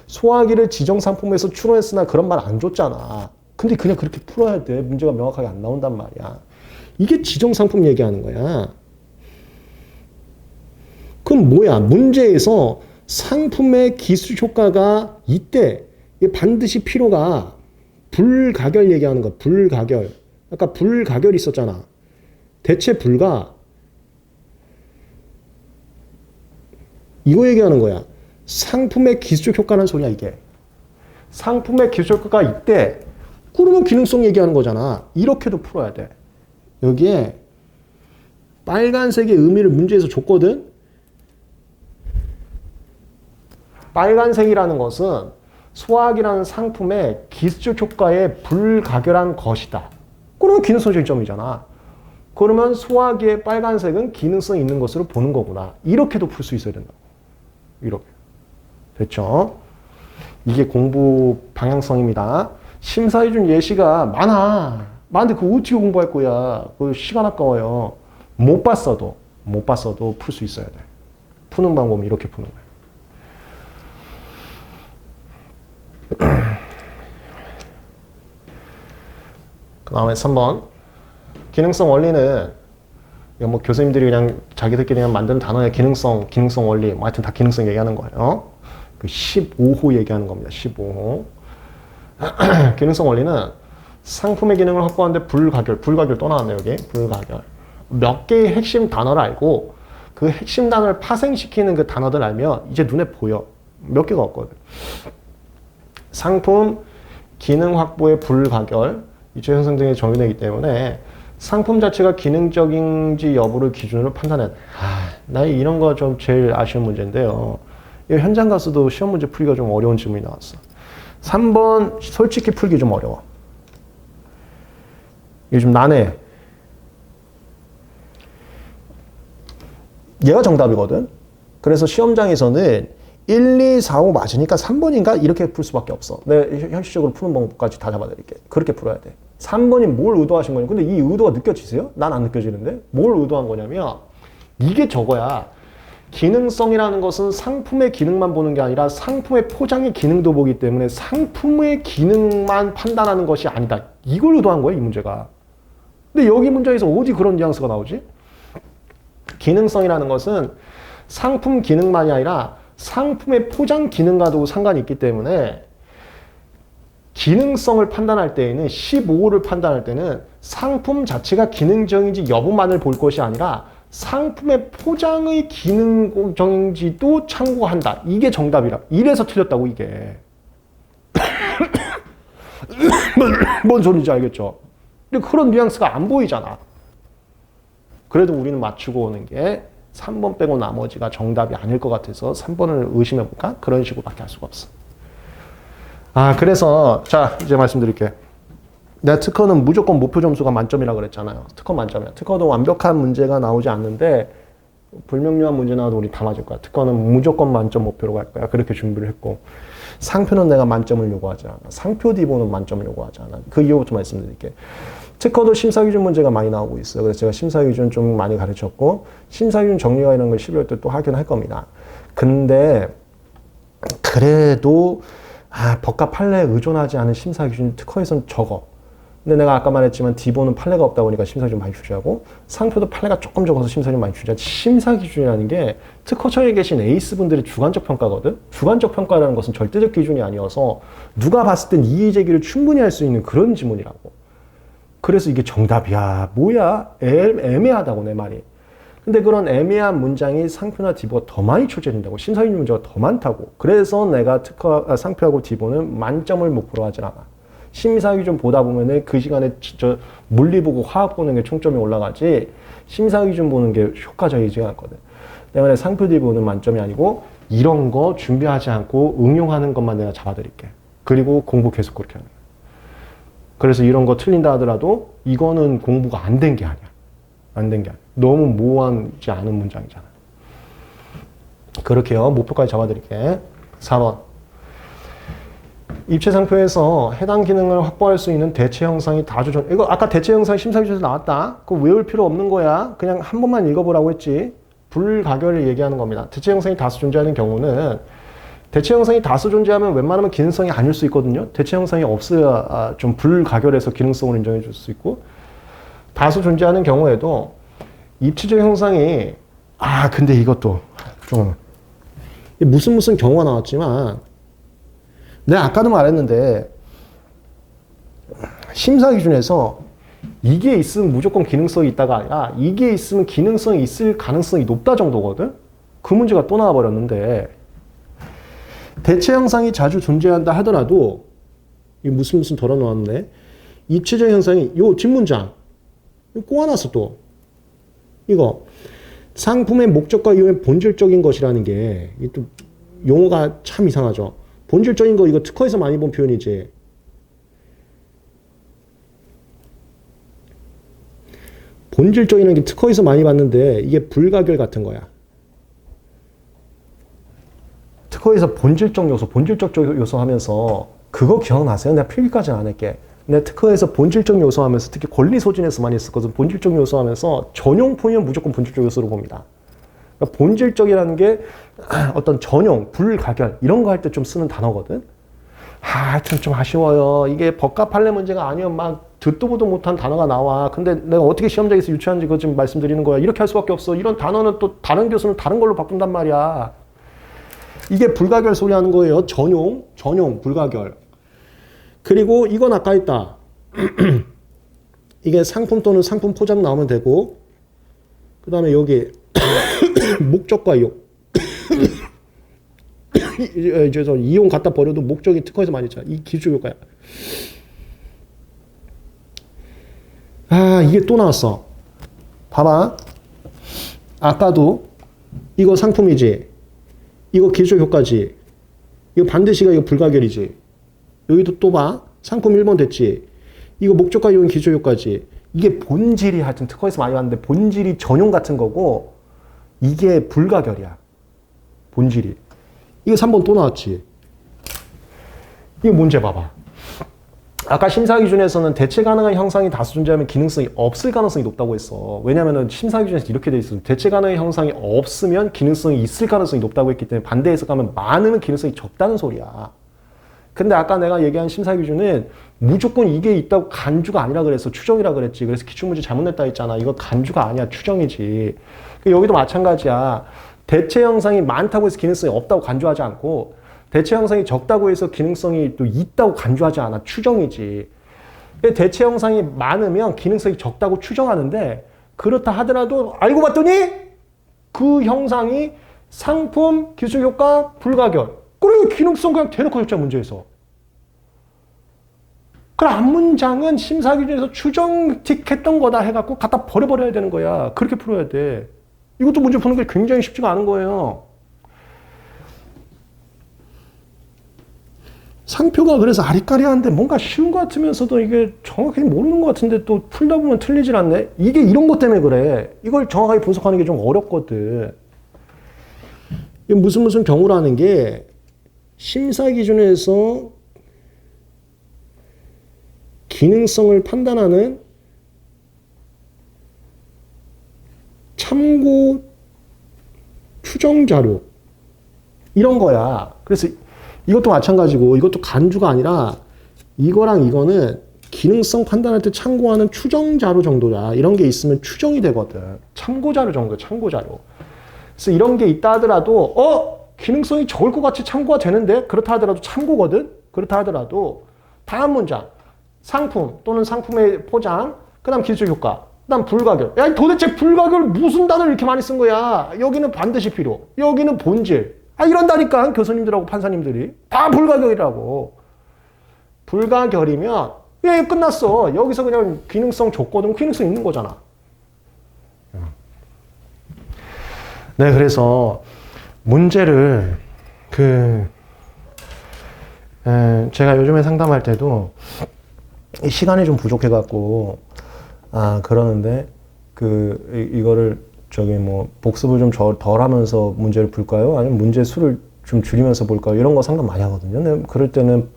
소화기를 지정상품에서 추론했으나 그런 말 안 줬잖아. 근데 그냥 그렇게 풀어야 돼. 문제가 명확하게 안 나온단 말이야. 이게 지정상품 얘기하는 거야. 그럼 뭐야? 문제에서 상품의 기술 효과가 이때 반드시 필요가 불가결 얘기하는 거야. 불가결. 아까 불가결이 있었잖아. 대체 불가. 이거 얘기하는 거야. 상품의 기술적 효과라는 소리야 이게. 상품의 기술적 효과가 이때 그러면 기능성 얘기하는 거잖아. 이렇게도 풀어야 돼. 여기에 빨간색의 의미를 문제에서 줬거든. 빨간색이라는 것은 소화기라는 상품의 기술적 효과에 불가결한 것이다. 그러면 기능성 쟁점이잖아. 그러면 소화기의 빨간색은 기능성이 있는 것으로 보는 거구나. 이렇게도 풀 수 있어야 된다. 이렇게. 됐죠? 이게 공부 방향성입니다. 심사위준 예시가 많은데 그거 어떻게 공부할 거야? 그 시간 아까워요. 못 봤어도 풀 수 있어야 돼. 푸는 방법은 이렇게 푸는 거야. 그 다음에 3번. 기능성 원리는, 이거 뭐 교수님들이 그냥 자기들끼리 그냥 만드는 단어의 기능성 원리, 뭐 하여튼 다 기능성 얘기하는 거예요. 그 15호 얘기하는 겁니다. 15호. 기능성 원리는 상품의 기능을 확보하는데 불가결 또 나왔네, 여기. 불가결. 몇 개의 핵심 단어를 알고 그 핵심 단어를 파생시키는 그 단어들 알면 이제 눈에 보여. 몇 개가 없거든. 상품 기능 확보의 불가결, 이체 현상 등에 정의되기 때문에 상품 자체가 기능적인지 여부를 기준으로 판단해야 돼. 나 이런 거 좀 제일 아쉬운 문제인데요. 이 현장 가서도 시험 문제 풀기가 좀 어려운 질문이 나왔어. 3번 솔직히 풀기 좀 어려워. 이게 좀 난해. 얘가 정답이거든. 그래서 시험장에서는 1, 2, 4, 5 맞으니까 3번인가? 이렇게 풀 수밖에 없어. 내가 현실적으로 푸는 방법까지 다 잡아드릴게. 그렇게 풀어야 돼. 3번이 뭘 의도하신 거냐? 근데 이 의도가 느껴지세요? 난 안 느껴지는데? 뭘 의도한 거냐면 이게 저거야. 기능성이라는 것은 상품의 기능만 보는 게 아니라 상품의 포장의 기능도 보기 때문에 상품의 기능만 판단하는 것이 아니다. 이걸 의도한 거야, 이 문제가. 근데 여기 문제에서 어디 그런 뉘앙스가 나오지? 기능성이라는 것은 상품 기능만이 아니라 상품의 포장 기능과도 상관이 있기 때문에 기능성을 판단할 때에는 15호를 판단할 때는 상품 자체가 기능적인지 여부만을 볼 것이 아니라 상품의 포장의 기능적인지도 참고한다. 이게 정답이라. 이래서 틀렸다고 이게. 뭔 소리인지 알겠죠? 근데 그런 뉘앙스가 안 보이잖아. 그래도 우리는 맞추고 오는 게 3번 빼고 나머지가 정답이 아닐 것 같아서 3번을 의심해볼까? 그런 식으로밖에 할 수가 없어. 그래서 자 이제 말씀드릴게. 내가 특허는 무조건 목표 점수가 만점이라고 그랬잖아요. 특허 만점이야. 특허도 완벽한 문제가 나오지 않는데 불명료한 문제 나와도 우리 다 맞을 거야. 특허는 무조건 만점 목표로 갈 거야. 그렇게 준비를 했고 상표는 내가 만점을 요구하지 않아. 상표 디보는 만점을 요구하지 않아. 그 이유부터 말씀드릴게. 특허도 심사기준 문제가 많이 나오고 있어요. 그래서 제가 심사기준 좀 많이 가르쳤고 심사기준 정리와 이런 걸 12월 때 또 하긴 할 겁니다. 근데 그래도 법과 판례에 의존하지 않은 심사기준 특허에선 적어. 근데 내가 아까 말했지만 디보는 판례가 없다 보니까 심사기준 많이 주저하고 상표도 판례가 조금 적어서 심사기준 많이 주저하지. 심사기준이라는 게 특허청에 계신 에이스분들의 주관적 평가거든. 주관적 평가라는 것은 절대적 기준이 아니어서 누가 봤을 땐 이의제기를 충분히 할 수 있는 그런 지문이라고. 그래서 이게 정답이야. 뭐야? 애매하다고 내 말이. 근데 그런 애매한 문장이 상표나 디보가 더 많이 출제된다고. 심사위원 문제가 더 많다고. 그래서 내가 상표하고 디보는 만점을 목표로 하진 않아. 심사기준 보다 보면은 그 시간에 진짜 물리 보고 화학 보는 게 총점이 올라가지 심사기준 보는 게 효과적이지가 않거든. 때문에 상표 디보는 만점이 아니고 이런 거 준비하지 않고 응용하는 것만 내가 잡아드릴게. 그리고 공부 계속 그렇게 하는 거야. 그래서 이런 거 틀린다 하더라도 이거는 공부가 안 된 게 아니야. 안 된 게 아니야. 너무 모호하지 않은 문장이잖아. 그렇게요. 목표까지 잡아드릴게. 4번. 입체상표에서 해당 기능을 확보할 수 있는 대체 형상이 다주전. 이거 아까 대체 형상 심사위원에서 나왔다. 그거 외울 필요 없는 거야. 그냥 한 번만 읽어보라고 했지. 불가결을 얘기하는 겁니다. 대체 형상이 다수 존재하는 경우는 대체 형상이 다수 존재하면 웬만하면 기능성이 아닐 수 있거든요. 대체 형상이 없어야 좀 불가결해서 기능성을 인정해 줄 수 있고 다수 존재하는 경우에도 입체적 형상이 근데 이것도 좀 무슨 경우가 나왔지만 내가 아까도 말했는데 심사 기준에서 이게 있으면 무조건 기능성이 있다가 아니라 이게 있으면 기능성이 있을 가능성이 높다 정도거든? 그 문제가 또 나와버렸는데 대체 형상이 자주 존재한다 하더라도 이 무슨 덜어 놓았네. 입체적 형상이 요 뒷문장 꼬아놨어 또. 이거 상품의 목적과 이유의 본질적인 것이라는 게 또 용어가 참 이상하죠. 본질적인 거 이거 특허에서 많이 본 표현이지. 본질적인 게 특허에서 많이 봤는데 이게 불가결 같은 거야. 특허에서 본질적 요소 하면서 그거 기억나세요? 내가 필기까지는 안 할게. 근데 특허에서 본질적 요소 하면서 특히 권리 소진에서 많이 썼거든. 본질적 요소 하면서 전용 포인트는 무조건 본질적 요소로 봅니다. 그러니까 본질적이라는 게 어떤 전용, 불가결 이런 거 할 때 좀 쓰는 단어거든. 하여튼 좀 아쉬워요. 이게 법과 판례 문제가 아니면 막 듣도 보도 못한 단어가 나와. 근데 내가 어떻게 시험장에서 유추하는지 그거 좀 말씀드리는 거야. 이렇게 할 수밖에 없어. 이런 단어는 또 다른 교수는 다른 걸로 바꾼단 말이야. 이게 불가결 소리 하는 거예요. 전용, 불가결. 그리고 이건 아까 했다. 이게 상품 또는 상품 포장 나오면 되고 그 다음에 여기 목적과 이용. 이용 갖다 버려도 목적이 특허에서 많이 있잖아. 이 기술효과야. 이게 또 나왔어. 봐봐. 아까도 이거 상품이지. 이거 기술효과지. 이거 반드시가 이거 불가결이지. 여기도 또 봐. 상품 1번 됐지. 이거 목적과 이용 기술효과지. 이게 본질이 하여튼 특허에서 많이 왔는데 본질이 전용 같은 거고 이게 불가결이야. 본질이. 이게 3번 또 나왔지. 이게 문제 봐봐. 아까 심사 기준에서는 대체 가능한 형상이 다수 존재하면 기능성이 없을 가능성이 높다고 했어. 왜냐면은 심사 기준에서 이렇게 돼 있어. 대체 가능한 형상이 없으면 기능성이 있을 가능성이 높다고 했기 때문에 반대 해석하면 많으면 기능성이 적다는 소리야. 근데 아까 내가 얘기한 심사 기준은 무조건 이게 있다고 간주가 아니라 그래서 추정이라 그랬지. 그래서 기출문제 잘못 냈다 했잖아. 이거 간주가 아니야. 추정이지. 여기도 마찬가지야. 대체 형상이 많다고 해서 기능성이 없다고 간주하지 않고 대체 형상이 적다고 해서 기능성이 또 있다고 간주하지 않아. 추정이지. 대체 형상이 많으면 기능성이 적다고 추정하는데 그렇다 하더라도 알고 봤더니 그 형상이 상품, 기술효과, 불가결. 그리고 기능성 그냥 대놓고 했잖아, 문제에서. 그럼 앞문장은 심사 기준에서 추정틱했던 거다 해갖고 갖다 버려버려야 되는 거야. 그렇게 풀어야 돼. 이것도 문제 푸는 게 굉장히 쉽지가 않은 거예요. 상표가 그래서 아리까리한데 뭔가 쉬운 것 같으면서도 이게 정확히 모르는 것 같은데 또 풀다 보면 틀리질 않네. 이게 이런 것 때문에 그래. 이걸 정확하게 분석하는 게 좀 어렵거든. 이게 무슨 경우라는 게 심사 기준에서 기능성을 판단하는 참고 추정 자료 이런 거야. 그래서 이것도 마찬가지고 이것도 간주가 아니라 이거랑 이거는 기능성 판단할 때 참고하는 추정 자료 정도야. 이런 게 있으면 추정이 되거든. 참고 자료 정도, 참고 자료. 그래서 이런 게 있다 하더라도 기능성이 적을 것 같이 참고가 되는데 그렇다 하더라도 참고거든. 그렇다 하더라도 다음 문장 상품 또는 상품의 포장 그 다음 기술 효과 그다음 불가결. 야, 도대체 불가결 무슨 단어를 이렇게 많이 쓴 거야? 여기는 반드시 필요. 여기는 본질. 이런다니까 교수님들하고 판사님들이 다 불가결이라고. 불가결이면 예, 끝났어. 여기서 그냥 기능성 줬거든. 기능성 있는 거잖아. 네, 그래서 문제를 제가 요즘에 상담할 때도 시간이 좀 부족해갖고 그러는데 이거를 복습을 좀 덜 하면서 문제를 풀까요? 아니면 문제 수를 좀 줄이면서 볼까요? 이런 거 상담 많이 하거든요. 근데 그럴 때는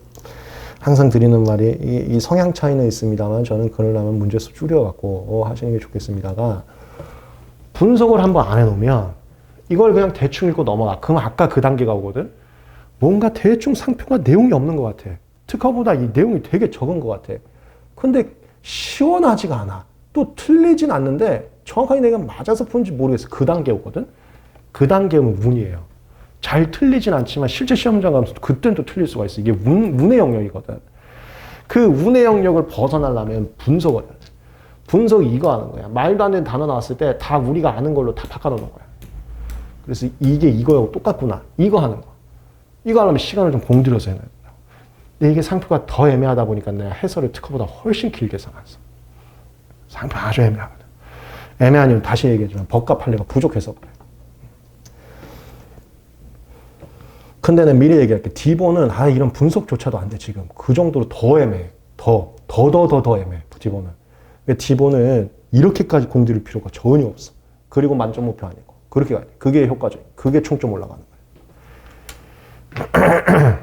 항상 드리는 말이 이 성향 차이는 있습니다만 저는 그러려면 문제 수 줄여갖고 하시는 게 좋겠습니다가 분석을 한번 안 해놓으면 이걸 그냥 대충 읽고 넘어가. 그럼 아까 그 단계가 오거든. 뭔가 대충 상표가 내용이 없는 것 같아. 특허보다 이 내용이 되게 적은 것 같아. 근데 시원하지가 않아. 또 틀리진 않는데 정확하게 내가 맞아서 푼지 모르겠어. 그 단계 오거든. 그 단계는 운이에요. 잘 틀리진 않지만 실제 시험장 가면서 그때는 또 틀릴 수가 있어. 이게 운의 영역이거든. 그 운의 영역을 벗어나려면 분석을 해야 돼. 분석이 이거 하는 거야. 말도 안 되는 단어 나왔을 때 다 우리가 아는 걸로 다 바꿔놓는 거야. 그래서 이게 이거하고 똑같구나. 이거 하는 거. 이거 하려면 시간을 좀 공들여서 해야 된다. 근데 이게 상표가 더 애매하다 보니까 내가 해설을 특허보다 훨씬 길게 써놨어. 상표 아주 애매하거든. 애매하면 다시 얘기해주면 법과 판례가 부족해서 그래. 근데 내가 미리 얘기할게. 디보는 이런 분석조차도 안 돼, 지금. 그 정도로 더 애매해. 더 애매해, 디보는. 디보는 이렇게까지 공들일 필요가 전혀 없어. 그리고 만점 목표 아니고. 그렇게 가야 돼. 그게 효과적인. 그게 총점 올라가는 거야.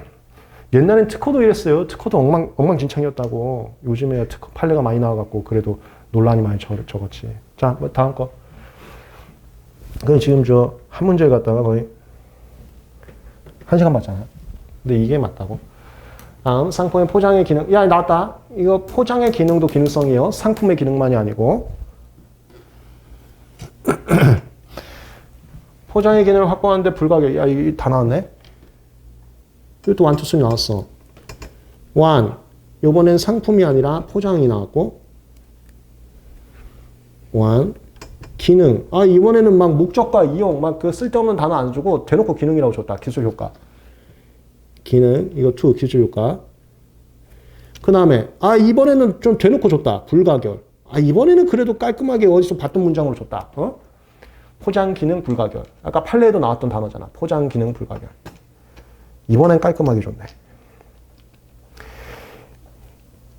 옛날엔 특허도 이랬어요. 특허도 엉망진창이었다고. 요즘에 특허 판례가 많이 나와갖고 그래도 논란이 많이 적었지. 자, 다음 거. 그럼 지금 한 문제 갖다가 거의 1시간 맞잖아요. 근데 이게 맞다고? 다음, 상품의 포장의 기능. 야, 나왔다. 이거 포장의 기능도 기능성이에요. 상품의 기능만이 아니고. 포장의 기능을 확보하는데 불가결. 야, 이게 다 나왔네? 이것도 1, 2, 3 나왔어. 1. 요번엔 상품이 아니라 포장이 나왔고. 1. 기능. 이번에는 막 목적과 이용, 막 그 쓸데없는 단어 안 주고 대놓고 기능이라고 줬다. 기술 효과. 기능. 이거 2. 기술 효과. 그 다음에, 이번에는 좀 대놓고 줬다. 불가결. 이번에는 그래도 깔끔하게 어디서 봤던 문장으로 줬다. 포장 기능 불가결. 아까 판례에도 나왔던 단어잖아. 포장 기능 불가결. 이번엔 깔끔하게 줬네.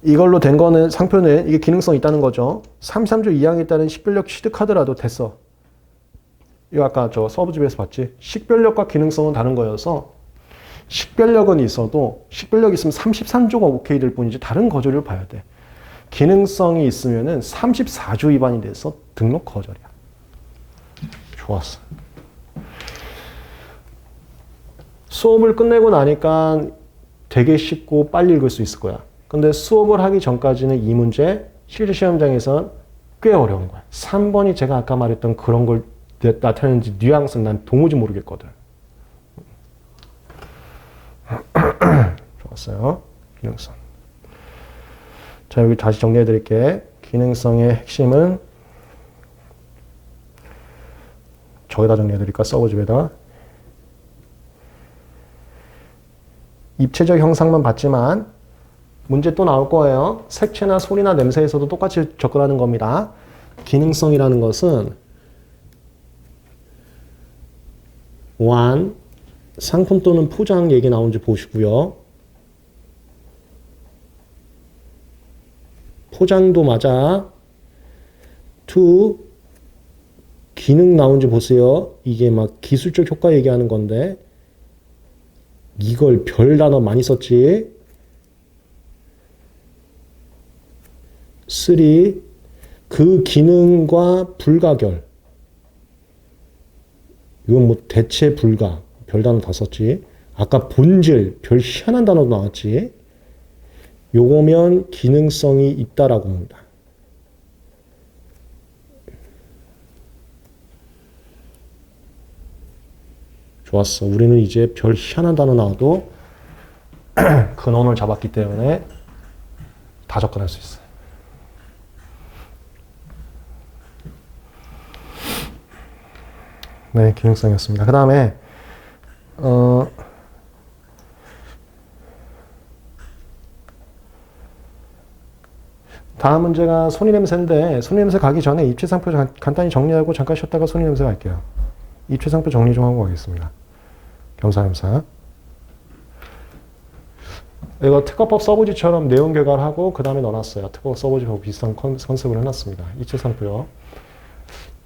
이걸로 된 거는 상표는 이게 기능성 있다는 거죠. 33조 2항에 따른 식별력 취득하더라도 됐어. 이거 아까 서브집에서 봤지? 식별력과 기능성은 다른 거여서 식별력은 있어도 식별력 있으면 33조가 오케이 될 뿐이지 다른 거절을 봐야 돼. 기능성이 있으면은 34조 위반이 돼서 등록 거절이야. 좋았어. 수업을 끝내고 나니까 되게 쉽고 빨리 읽을 수 있을 거야. 근데 수업을 하기 전까지는 이 문제 실제 시험장에선 꽤 어려운 거야. 3번이 제가 아까 말했던 그런 걸 나타내는지 뉘앙스는 난 도무지 모르겠거든. 좋았어요. 기능성. 자, 여기 다시 정리해 드릴게. 기능성의 핵심은 저기다 정리해 드릴까? 서브집에다. 입체적 형상만 봤지만 문제 또 나올 거예요. 색채나 소리나 냄새에서도 똑같이 접근하는 겁니다. 기능성이라는 것은 상품 또는 포장 얘기 나온지 보시고요. 포장도 맞아. 2. 기능 나온지 보세요. 이게 막 기술적 효과 얘기하는 건데 이걸 별 단어 많이 썼지. 3. 그 기능과 불가결. 이건 뭐 대체 불가. 별 단어 다 썼지. 아까 본질. 별 희한한 단어도 나왔지. 요거면 기능성이 있다라고 봅니다. 좋았어. 우리는 이제 별 희한한 단어 나와도 근원을 잡았기 때문에 다 접근할 수 있어요. 네, 기능성이었습니다. 그 다음에 다음 문제가 손이냄새인데 손이냄새 가기 전에 입체상표 간단히 정리하고 잠깐 쉬었다가 손이냄새 갈게요. 입체상표 정리 좀 하고 가겠습니다. 겸사겸사. 이거 특허법 서부지처럼 내용 개괄하고 그 다음에 넣어놨어요. 특허법 서부지하고 비슷한 컨셉을 해놨습니다. 입체상표요.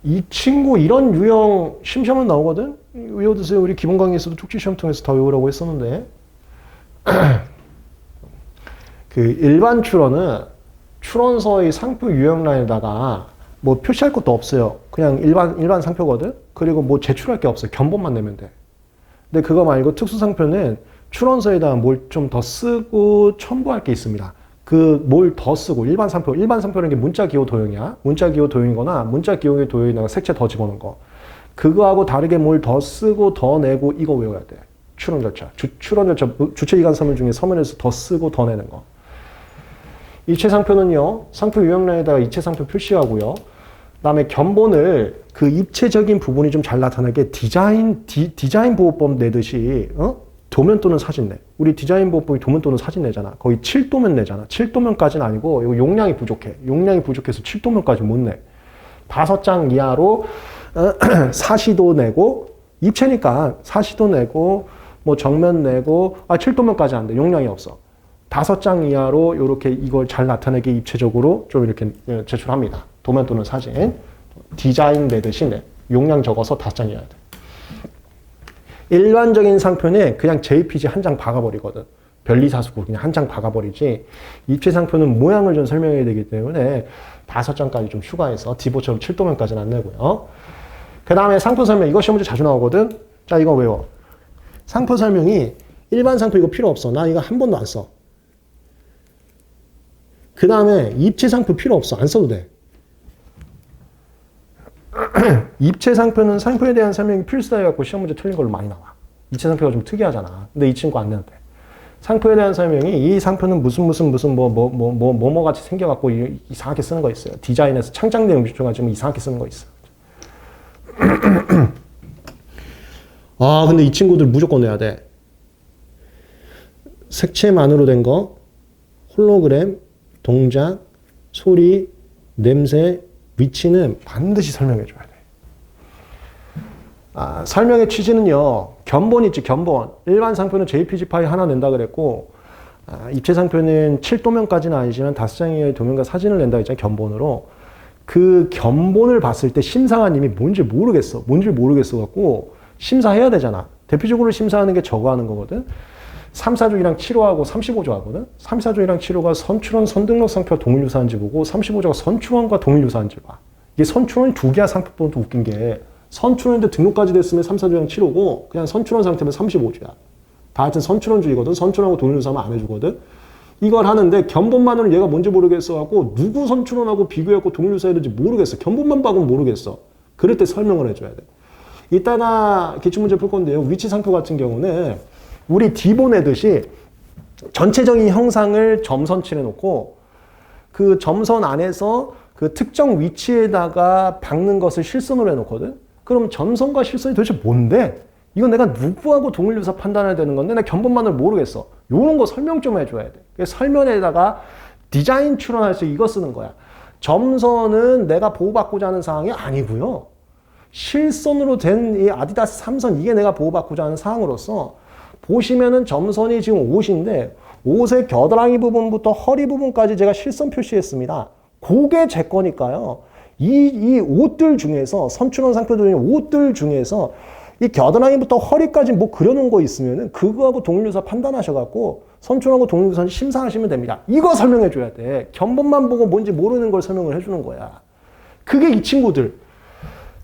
이 친구 이런 유형 심시험은 나오거든? 외워두세요. 우리 기본 강의에서도 tuk지시험 통해서 다 외우라고 했었는데 그 일반 추론은 추론서의 상표 유형란에다가 뭐 표시할 것도 없어요. 그냥 일반 상표거든? 그리고 뭐 제출할 게 없어요. 견본만 내면 돼. 근데 그거 말고 특수상표는 추론서에다가 뭘 좀 더 쓰고 첨부할 게 있습니다. 그 뭘 더 쓰고 일반 상표라는 게 문자 기호 도형이야. 문자 기호 도형이거나 문자 기호 도형에다가 색채 더 집어넣은 거. 그거하고 다르게 뭘 더 쓰고 더 내고 이거 외워야 돼. 추론 절차. 추론 절차 주체 이관 서문 중에 서문에서 더 쓰고 더 내는 거. 입체상표는요. 상표 유형란에다가 입체상표 표시하고요. 그다음에 견본을 그 입체적인 부분이 좀 잘 나타나게 디자인 보호법 내듯이 도면 또는 사진 내. 우리 디자인 보호법이 도면 또는 사진 내잖아. 거의 7도면 내잖아. 7도면까지는 아니고 이거 용량이 부족해. 용량이 부족해서 7도면까지 못 내. 5장 이하로 사시도 내고 입체니까 사시도 내고 뭐 정면 내고 7도면까지 안 돼. 용량이 없어. 5장 이하로 이렇게 이걸 잘 나타내게 입체적으로 좀 이렇게 제출합니다. 도면 또는 사진. 디자인 내듯이 내. 용량 적어서 5장 이하야 돼. 일반적인 상표는 그냥 JPG 한 장 박아버리거든. 변리사수고 그냥 한 장 박아버리지. 입체상표는 모양을 좀 설명해야 되기 때문에 5장까지 좀 추가해서 디보처럼 7도면까지는 안 내고요. 그 다음에 상표 설명. 이거 시험 문제 자주 나오거든. 자, 이거 외워. 상표 설명이 일반 상표 이거 필요 없어. 나 이거 한 번도 안 써. 그 다음에 입체상표 필요 없어. 안 써도 돼. 입체상표는 상표에 대한 설명이 필수다 해갖고 시험 문제 틀린 걸로 많이 나와. 입체상표가 좀 특이하잖아. 근데 이 친구 안 되는데. 상표에 대한 설명이 이 상표는 무슨 뭐 같이 생겨갖고 이상하게 쓰는 거 있어요. 디자인에서 창작 내용 집중하지만 이상하게 쓰는 거 있어. 근데 이 친구들 무조건 내야 돼. 색채만으로 된 거, 홀로그램, 동작, 소리, 냄새, 위치는 반드시 설명해줘야 돼. 설명의 취지는요. 견본 있지, 견본. 일반 상표는 JPG 파일 하나 낸다 그랬고 입체 상표는 7도면까지는 아니지만 5장 이하의 도면과 사진을 낸다 했잖아요. 견본으로. 그 견본을 봤을 때 심사관님이 뭔지 모르겠어 갖고 심사해야 되잖아. 대표적으로 심사하는 게 저거 하는 거거든. 3, 4조이랑 7호하고 35조 하거든. 3, 4조이랑 7호가 선출원 선등록 상표와 동일 유사한지 보고 35조가 선출원과 동일 유사한지 봐. 이게 선출원이 두 개야. 상표법도 웃긴 게 선출원인데 등록까지 됐으면 3, 4조랑 7호고 그냥 선출원 상태면 35조야. 다 하여튼 선출원주의거든. 선출원하고 동일 유사하면 안 해주거든. 이걸 하는데 견본만으로 얘가 뭔지 모르겠어 갖고 누구 선출원하고 비교해갖고 동일 유사해야 될지 모르겠어. 견본만 봐도 모르겠어. 그럴 때 설명을 해줘야 돼. 이따가 기출문제 풀 건데요. 위치 상표 같은 경우는 우리 디보 내듯이 전체적인 형상을 점선 칠해놓고 그 점선 안에서 그 특정 위치에다가 박는 것을 실선으로 해놓거든. 그럼 점선과 실선이 도대체 뭔데? 이건 내가 누구하고 동일유사 판단해야 되는 건데 나 견본만을 모르겠어. 이런 거 설명 좀 해줘야 돼. 그래서 설명에다가 디자인 추론할 때 이거 쓰는 거야. 점선은 내가 보호받고자 하는 사항이 아니고요. 실선으로 된 이 아디다스 3선 이게 내가 보호받고자 하는 사항으로서 보시면은 점선이 지금 옷인데 옷의 겨드랑이 부분부터 허리 부분까지 제가 실선 표시했습니다. 그게 제 거니까요. 이 옷들 중에서 선출원 상표들의 옷들 중에서 이 겨드랑이부터 허리까지 뭐 그려놓은 거 있으면은 그거하고 동일유사 판단하셔갖고 선출하고 동일유사 심사하시면 됩니다. 이거 설명해줘야 돼. 견본만 보고 뭔지 모르는 걸 설명을 해주는 거야. 그게 이 친구들.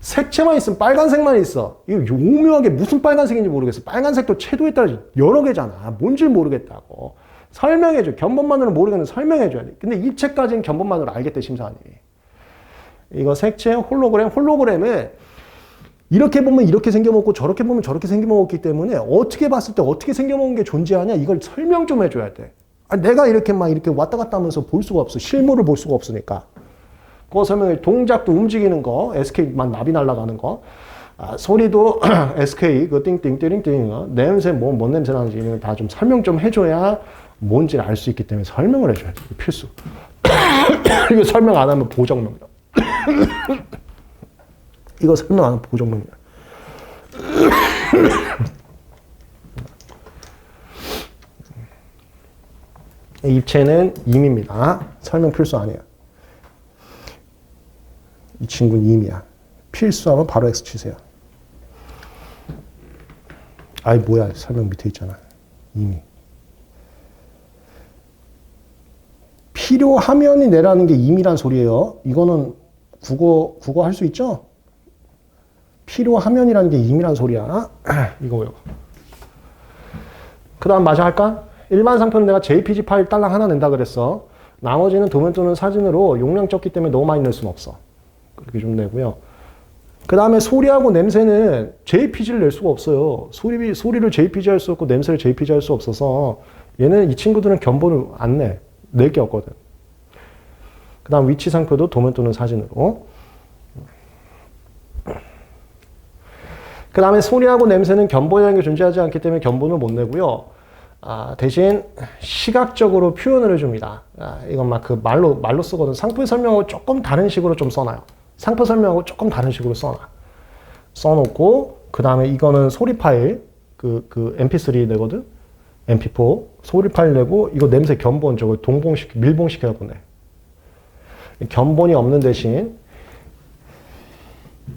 색채만 있으면 빨간색만 있어. 이거 오묘하게 무슨 빨간색인지 모르겠어. 빨간색도 채도에 따라 여러 개잖아. 뭔지 모르겠다고. 설명해줘. 견본만으로 모르겠는데 설명해줘야 돼. 근데 입체까지는 견본만으로 알겠대, 심사관님이. 이거 색채, 홀로그램은 이렇게 보면 이렇게 생겨먹고 저렇게 보면 저렇게 생겨먹었기 때문에 어떻게 봤을 때 어떻게 생겨먹은 게 존재하냐 이걸 설명 좀 해줘야 돼. 내가 이렇게 막 이렇게 왔다 갔다 하면서 볼 수가 없어. 실물을 볼 수가 없으니까. 그거 설명해. 동작도 움직이는 거, SK만 나비 날아가는 거. 소리도 SK 그 띵띵 띠링띵 냄새 뭔 냄새 나는지 다 좀 설명 좀 해줘야 뭔지를 알 수 있기 때문에 설명을 해줘야 돼. 필수. 이거 설명 안 하면 보정명령. 이거 설명 안 하면 보정명령. 입체는 임입니다. 설명 필수 아니에요. 이 친구는 임이야. 필수하면 바로 X 치세요. 아이 뭐야 설명 밑에 있잖아. 임이. 필요하면이 내라는 게 임이란 소리예요. 이거는 국어 할 수 있죠? 필요하면이라는 게 임이란 소리야. 이거 외워. 그 다음 마저 할까? 일반 상표는 내가 JPG 파일 딸랑 하나 낸다 그랬어. 나머지는 도면 또는 사진으로 용량 적기 때문에 너무 많이 낼 수는 없어. 그렇게 좀 내고요. 그 다음에 소리하고 냄새는 JPG를 낼 수가 없어요. 소리를 JPG 할 수 없고 냄새를 JPG 할 수 없어서 얘는 이 친구들은 견본을 안 내. 낼 게 없거든. 그 다음 위치 상표도 도면 또는 사진으로. 그 다음에 소리하고 냄새는 견본이라는 게 존재하지 않기 때문에 견본을 못 내고요. 대신 시각적으로 표현을 해줍니다. 이건 막 그 말로 쓰거든. 상표 설명하고 조금 다른 식으로 좀 써놔요. 상표 설명하고 조금 다른 식으로 써놓고, 그 다음에 이거는 소리 파일, 그 MP3 내거든? MP4. 소리 파일 내고, 이거 냄새 견본, 저거 밀봉시켜갖고 내. 견본이 없는 대신,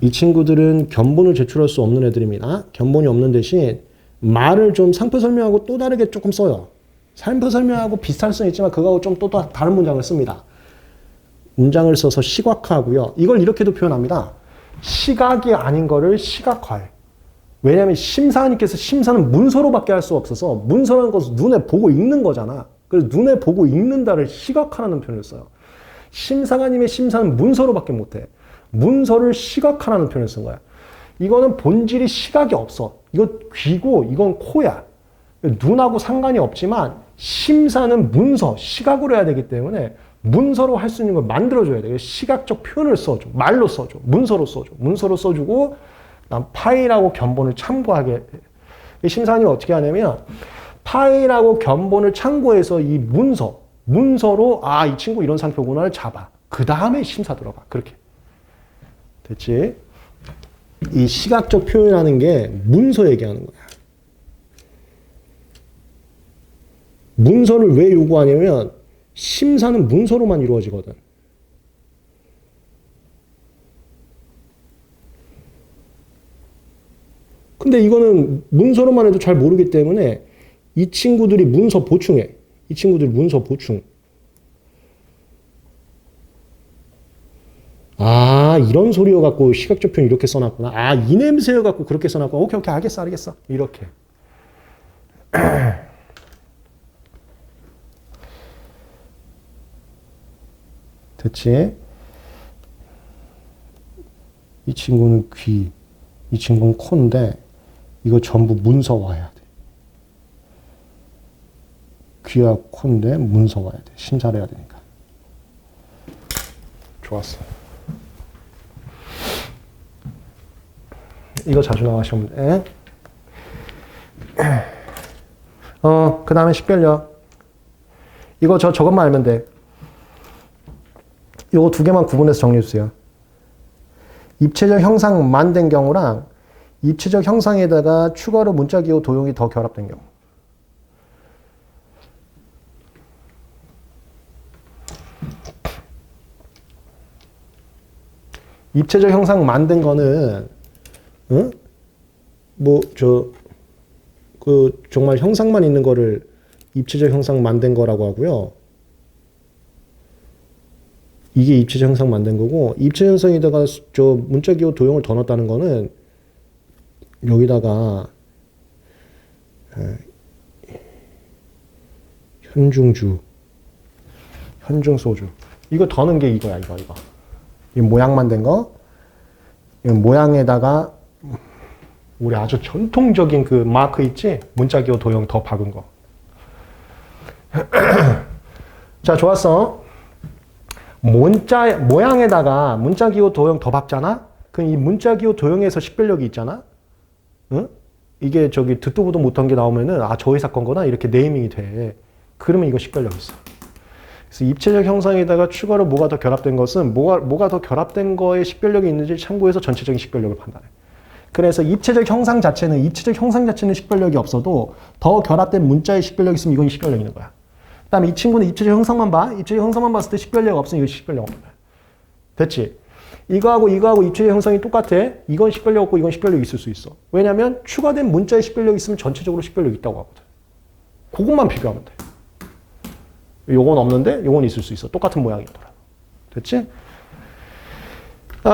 이 친구들은 견본을 제출할 수 없는 애들입니다. 견본이 없는 대신, 말을 좀 상표 설명하고 또 다르게 조금 써요. 상표 설명하고 비슷할 수는 있지만, 그거하고 좀 또 다른 문장을 씁니다. 문장을 써서 시각화하고요. 이걸 이렇게도 표현합니다. 시각이 아닌 거를 시각화해. 왜냐하면 심사님께서 심사는 문서로밖에 할 수 없어서 문서라는 것은 눈에 보고 읽는 거잖아. 그래서 눈에 보고 읽는다를 시각화라는 표현을 써요. 심사관님의 심사는 문서로밖에 못해. 문서를 시각화라는 표현을 쓴 거야. 이거는 본질이 시각이 없어. 이거 귀고 이건 코야. 눈하고 상관이 없지만 심사는 문서, 시각으로 해야 되기 때문에 문서로 할 수 있는 걸 만들어줘야 돼. 시각적 표현을 써줘. 말로 써줘. 문서로 써줘. 문서로 써주고 난 파일하고 견본을 참고하게. 심사님이 어떻게 하냐면 파일하고 견본을 참고해서 이 문서로 이 친구 이런 상표구나를 잡아. 그 다음에 심사 들어가. 그렇게. 됐지? 이 시각적 표현하는 게 문서 얘기하는 거야. 문서를 왜 요구하냐면 심사는 문서로만 이루어지거든. 근데 이거는 문서로만 해도 잘 모르기 때문에 이 친구들이 문서 보충해. 이 친구들이 문서 보충. 이런 소리여갖고 시각적 표현 이렇게 써놨구나. 이 냄새여갖고 그렇게 써놨구나. 오케이, 알겠어. 이렇게. 됐지? 이 친구는 귀, 이 친구는 코인데 이거 전부 문서화해야 돼. 귀와 코인데 문서화해야 돼. 심사를 해야 되니까. 좋았어. 이거 자주 나가시면 돼. 그 다음에 식별력. 이거 저것만 알면 돼. 요거 두 개만 구분해서 정리해주세요. 입체적 형상만 된 경우랑 입체적 형상에다가 추가로 문자기호 도형이 더 결합된 경우. 입체적 형상 만든 거는 정말 형상만 있는 거를 입체적 형상 만든 거라고 하고요. 이게 입체적 형상 만든 거고, 입체 형상에다가 문자기호 도형을 더 넣었다는 거는 여기다가 현중소주 이거 더 넣은 게 이거야. 이거 이 모양 만든 거. 이 모양에다가 우리 아주 전통적인 그 마크 있지? 문자기호 도형 더 박은 거. 자, 좋았어. 모양에다가 문자기호 도형 더 박잖아? 그럼 이 문자 기호 도형에서 식별력이 있잖아. 응? 이게 저기 듣도 보도 못한 게 나오면은 아 저희 사건거나 이렇게 네이밍이 돼. 그러면 이거 식별력 있어. 그래서 입체적 형상에다가 추가로 뭐가 더 결합된 것은 뭐가 더 결합된 거에 식별력이 있는지 참고해서 전체적인 식별력을 판단해. 그래서 입체적 형상 자체는 식별력이 없어도 더 결합된 문자의 식별력이 있으면 이건 식별력 있는 거야. 그다음에 이 친구는 입체적 형상만 봐. 입체적 형상만 봤을 때 식별력 없으면 이거 식별력 없는 거야. 됐지? 이거하고 입체적 형상이 똑같아. 이건 식별력 없고 이건 식별력이 있을 수 있어. 왜냐면 추가된 문자의 식별력이 있으면 전체적으로 식별력이 있다고 하거든. 그것만 비교하면 돼. 요건 없는데 요건 있을 수 있어. 똑같은 모양이더라. 됐지?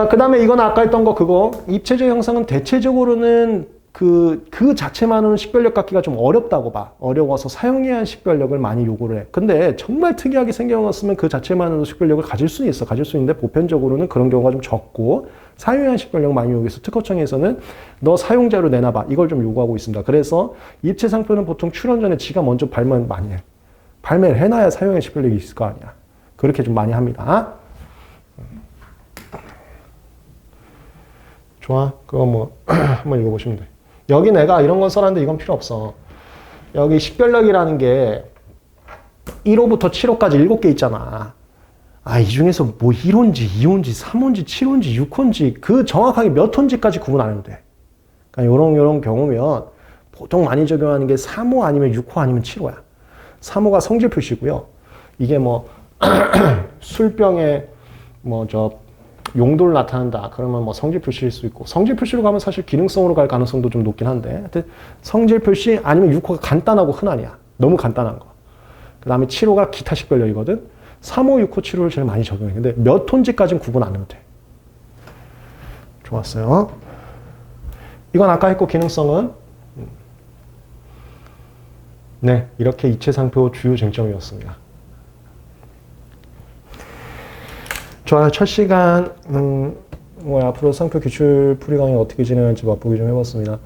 그 다음에 이건 아까 했던 거 그거 입체적 형상은 대체적으로는 그 자체만으로는 식별력 갖기가 좀 어렵다고 봐. 어려워서 사용해야 할 식별력을 많이 요구를 해. 근데 정말 특이하게 생겨났으면 그 자체만으로 식별력을 가질 수는 있어. 가질 수 있는데 보편적으로는 그런 경우가 좀 적고 사용해야 할 식별력 많이 요구해서 특허청에서는 너 사용자로 내놔봐. 이걸 좀 요구하고 있습니다. 그래서 입체 상표는 보통 출원 전에 지가 먼저 발매 많이 해. 발매를 해놔야 사용의 식별력이 있을 거 아니야. 그렇게 좀 많이 합니다. 좋아. 그거 뭐 한번 읽어보시면 돼. 여기 내가 이런 건 써놨는데 이건 필요 없어. 여기 식별력이라는 게 1호부터 7호까지 7개 있잖아. 이 중에서 뭐 1호인지 2호인지 3호인지 7호인지 6호인지 그 정확하게 몇 호인지까지 구분 안 해도 돼. 그러니까 요런 경우면 보통 많이 적용하는 게 3호 아니면 6호 아니면 7호야. 3호가 성질 표시고요. 이게 뭐 술병에 뭐 용도를 나타낸다. 그러면 뭐 성질 표시일 수 있고 성질 표시로 가면 사실 기능성으로 갈 가능성도 좀 높긴 한데 하여튼 성질 표시 아니면 6호가 간단하고 흔한이야. 너무 간단한 거. 그 다음에 7호가 기타 식별력이거든. 3호, 6호, 7호를 제일 많이 적용해. 근데 몇 톤지까지는 구분 안 해도 돼. 좋았어요. 이건 아까 했고 기능성은 네, 이렇게 이체상표 주요 쟁점이었습니다. 좋아요. 첫 시간 앞으로 상표 기출 풀이 강의 어떻게 진행할지 맛보기 좀 해봤습니다.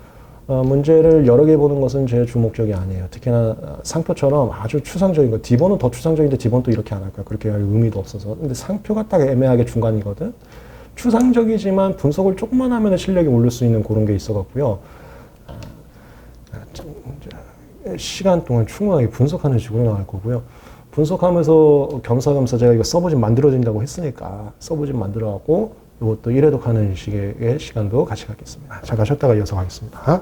문제를 여러 개 보는 것은 제 주목적이 아니에요. 특히나 상표처럼 아주 추상적인 거, D번은 더 추상적인데 D번 또 이렇게 안 할 거야. 그렇게 할 의미도 없어서. 근데 상표가 딱 애매하게 중간이거든. 추상적이지만 분석을 조금만 하면 실력이 오를 수 있는 그런 게 있어갖고요. 시간 동안 충분하게 분석하는 식으로 나갈 거고요. 분석하면서 겸사겸사 제가 이거 서브집 만들어진다고 했으니까 서브집 만들어갖고 이것도 1회독하는 식의 시간도 같이 갖겠습니다. 잠깐 쉬었다가 이어서 가겠습니다.